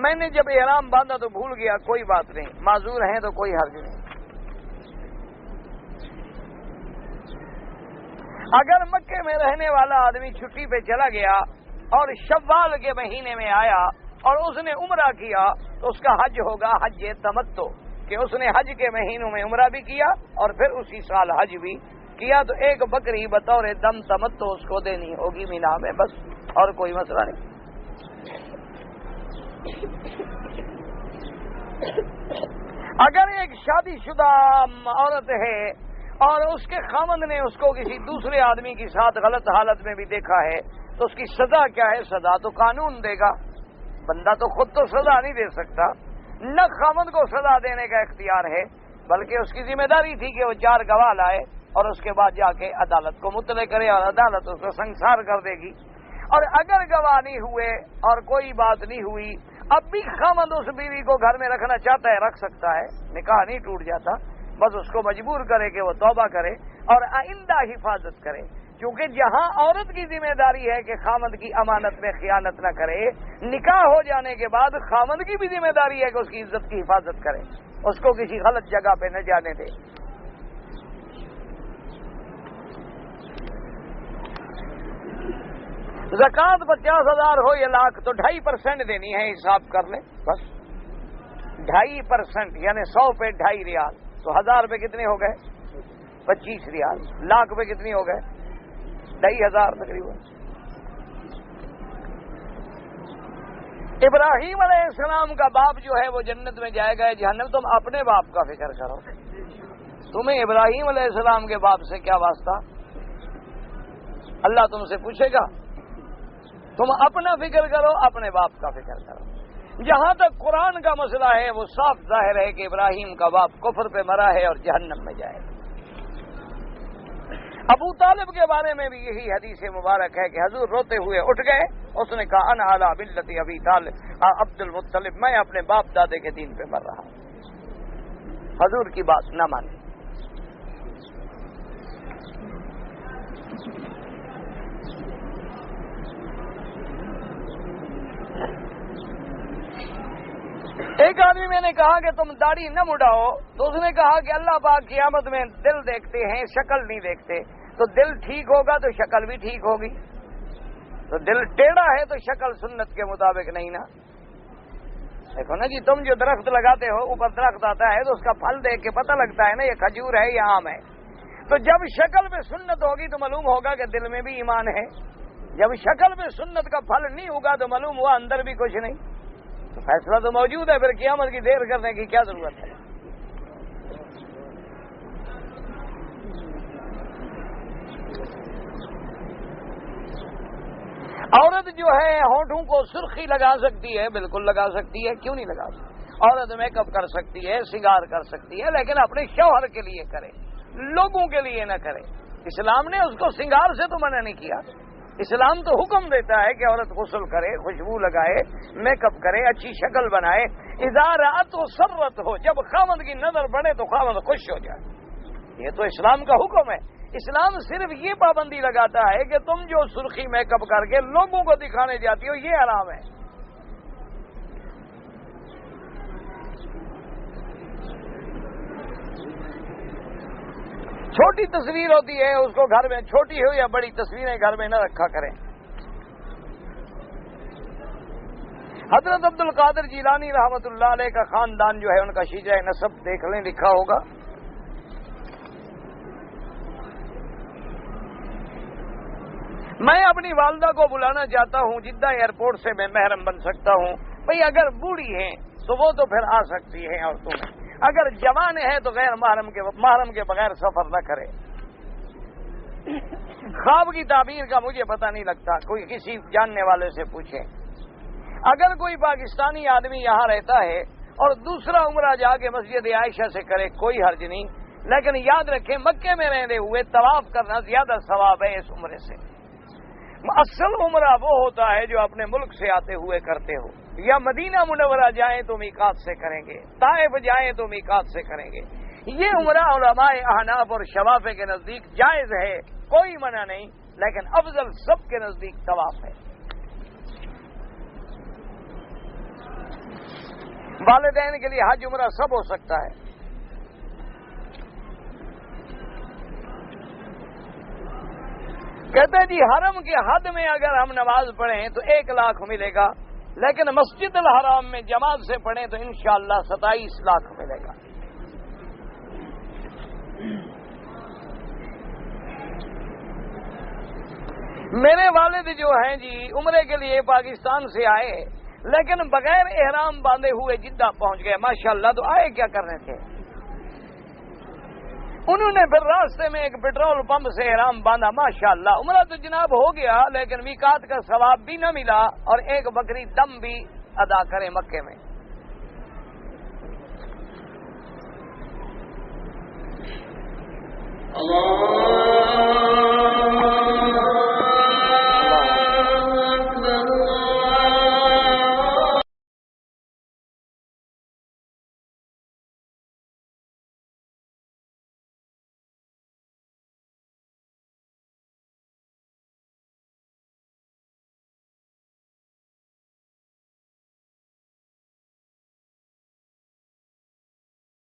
[SPEAKER 1] میں نے جب احرام باندھا تو بھول گیا، کوئی بات نہیں، معذور ہیں تو کوئی حرج نہیں۔ اگر مکے میں رہنے والا آدمی چھٹی پہ چلا گیا اور شوال کے مہینے میں آیا اور اس نے عمرہ کیا تو اس کا حج ہوگا حج تمتع، کہ اس نے حج کے مہینوں میں عمرہ بھی کیا اور پھر اسی سال حج بھی کیا، تو ایک بکری بطور دم تمتع اس کو دینی ہوگی مینا میں، بس، اور کوئی مسئلہ نہیں۔ اگر ایک شادی شدہ عورت ہے اور اس کے خاوند نے اس کو کسی دوسرے آدمی کے ساتھ غلط حالت میں بھی دیکھا ہے تو اس کی سزا کیا ہے؟ سزا تو قانون دے گا، بندہ تو خود تو سزا نہیں دے سکتا، نہ خاوند کو سزا دینے کا اختیار ہے، بلکہ اس کی ذمہ داری تھی کہ وہ 4 گواہ لائے اور اس کے بعد جا کے عدالت کو مطلع کرے اور عدالت اس کو سنسار کر دے گی۔ اور اگر گواہ نہیں ہوئے اور کوئی بات نہیں ہوئی، اب بھی خاوند اس بیوی کو گھر میں رکھنا چاہتا ہے، رکھ سکتا ہے، نکاح نہیں ٹوٹ جاتا، بس اس کو مجبور کرے کہ وہ توبہ کرے اور آئندہ حفاظت کرے، کیونکہ جہاں عورت کی ذمہ داری ہے کہ خاوند کی امانت میں خیانت نہ کرے، نکاح ہو جانے کے بعد خاوند کی بھی ذمہ داری ہے کہ اس کی عزت کی حفاظت کرے، اس کو کسی غلط جگہ پہ نہ جانے دے۔ زکوٰۃ 50,000 ہو یا لاکھ تو 2.5% دینی ہے، حساب کر لیں بس 2.5%، یعنی 100 پہ 2.5 ریال، تو 1000 پہ کتنے ہو گئے؟ 25 ریال، لاکھ پہ کتنی ہو گئے؟ 2,500 تقریباً۔ ابراہیم علیہ السلام کا باپ جو ہے وہ جنت میں جائے گا جہنم، تم اپنے باپ کا فکر کرو، تمہیں ابراہیم علیہ السلام کے باپ سے کیا واسطہ؟ اللہ تم سے پوچھے گا، تم اپنا فکر کرو، اپنے باپ کا فکر کرو۔ جہاں تک قرآن کا مسئلہ ہے وہ صاف ظاہر ہے کہ ابراہیم کا باپ کفر پہ مرا ہے اور جہنم میں جائے گا۔ ابو طالب کے بارے میں بھی یہی حدیث مبارک ہے کہ حضور روتے ہوئے اٹھ گئے، اس نے کہا انا علی ملت ابی طالب عبد المطلب، میں اپنے باپ دادے کے دین پہ مر رہا ہوں، حضور کی بات نہ مانے۔ ایک آدمی میں نے کہا کہ تم داڑھی نہ مڈاؤ، تو اس نے کہا کہ اللہ پاک قیامت میں دل دیکھتے ہیں، شکل نہیں دیکھتے، تو دل ٹھیک ہوگا تو شکل بھی ٹھیک ہوگی، تو دل ٹیڑھا ہے تو شکل سنت کے مطابق نہیں نا۔ دیکھو نا جی، تم جو درخت لگاتے ہو، اوپر درخت آتا ہے تو اس کا پھل دیکھ کے پتہ لگتا ہے نا یہ کھجور ہے یا آم ہے، تو جب شکل میں سنت ہوگی تو معلوم ہوگا کہ دل میں بھی ایمان ہے، جب شکل میں سنت کا پھل نہیں ہوگا تو معلوم ہوا اندر بھی کچھ نہیں، تو فیصلہ تو موجود ہے، پھر قیامت کی دیر کرنے کی کیا ضرورت ہے؟ عورت جو ہے ہونٹوں کو سرخی لگا سکتی ہے، بالکل لگا سکتی ہے، کیوں نہیں لگا سکتی؟ عورت میک اپ کر سکتی ہے، سنگار کر سکتی ہے، لیکن اپنے شوہر کے لیے کرے، لوگوں کے لیے نہ کرے۔ اسلام نے اس کو سنگار سے تو منع نہیں کیا، اسلام تو حکم دیتا ہے کہ عورت غسل کرے، خوشبو لگائے، میک اپ کرے، اچھی شکل بنائے، اذا رأت سرت ہو، جب خاوند کی نظر بڑھے تو خاوند خوش ہو جائے، یہ تو اسلام کا حکم ہے۔ اسلام صرف یہ پابندی لگاتا ہے کہ تم جو سرخی میک اپ کر کے لوگوں کو دکھانے جاتی ہو یہ حرام ہے۔ چھوٹی تصویر ہوتی ہے، اس کو گھر میں، چھوٹی ہو یا بڑی، تصویریں گھر میں نہ رکھا کریں۔ حضرت عبد القادر جیلانی رحمۃ اللہ علیہ کا خاندان جو ہے ان کا شیجہ نسب دیکھ لیں، لکھا ہوگا۔ میں اپنی والدہ کو بلانا چاہتا ہوں جدہ ایئرپورٹ سے، میں محرم بن سکتا ہوں؟ بھئی اگر بوڑھی ہیں تو وہ تو پھر آ سکتی ہیں عورتوں میں، اگر جوان ہے تو غیر محرم کے بغیر سفر نہ کرے۔ خواب کی تعبیر کا مجھے پتہ نہیں لگتا، کوئی کسی جاننے والے سے پوچھے۔ اگر کوئی پاکستانی آدمی یہاں رہتا ہے اور دوسرا عمرہ جا کے مسجد عائشہ سے کرے کوئی حرج نہیں، لیکن یاد رکھیں مکے میں رہتے ہوئے طواف کرنا زیادہ ثواب ہے اس عمرے سے۔ اصل عمرہ وہ ہوتا ہے جو اپنے ملک سے آتے ہوئے کرتے ہو، یا مدینہ منورہ جائیں تو میقات سے کریں گے، طائف جائیں تو میقات سے کریں گے۔ یہ عمرہ علماء احناف اور شوافع کے نزدیک جائز ہے، کوئی منع نہیں، لیکن افضل سب کے نزدیک طواف ہے۔ والدین کے لیے حج عمرہ سب ہو سکتا ہے۔ کہتے ہیں جی حرم کے حد میں اگر ہم نماز پڑھیں تو 1 لاکھ ملے گا، لیکن مسجد الحرام میں جماعت سے پڑھیں تو انشاءاللہ 27 لاکھ ملے گا۔ میرے والد جو ہیں جی عمرے کے لیے پاکستان سے آئے، لیکن بغیر احرام باندھے ہوئے جدہ پہنچ گئے، ماشاءاللہ، تو آئے کیا کرنے تھے؟ انہوں نے پھر راستے میں ایک پیٹرول پمپ سے احرام باندھا، ماشاءاللہ، عمرہ تو جناب ہو گیا، لیکن میقات کا ثواب بھی نہ ملا اور ایک بکری دم بھی ادا کرے مکے میں۔
[SPEAKER 2] اللہ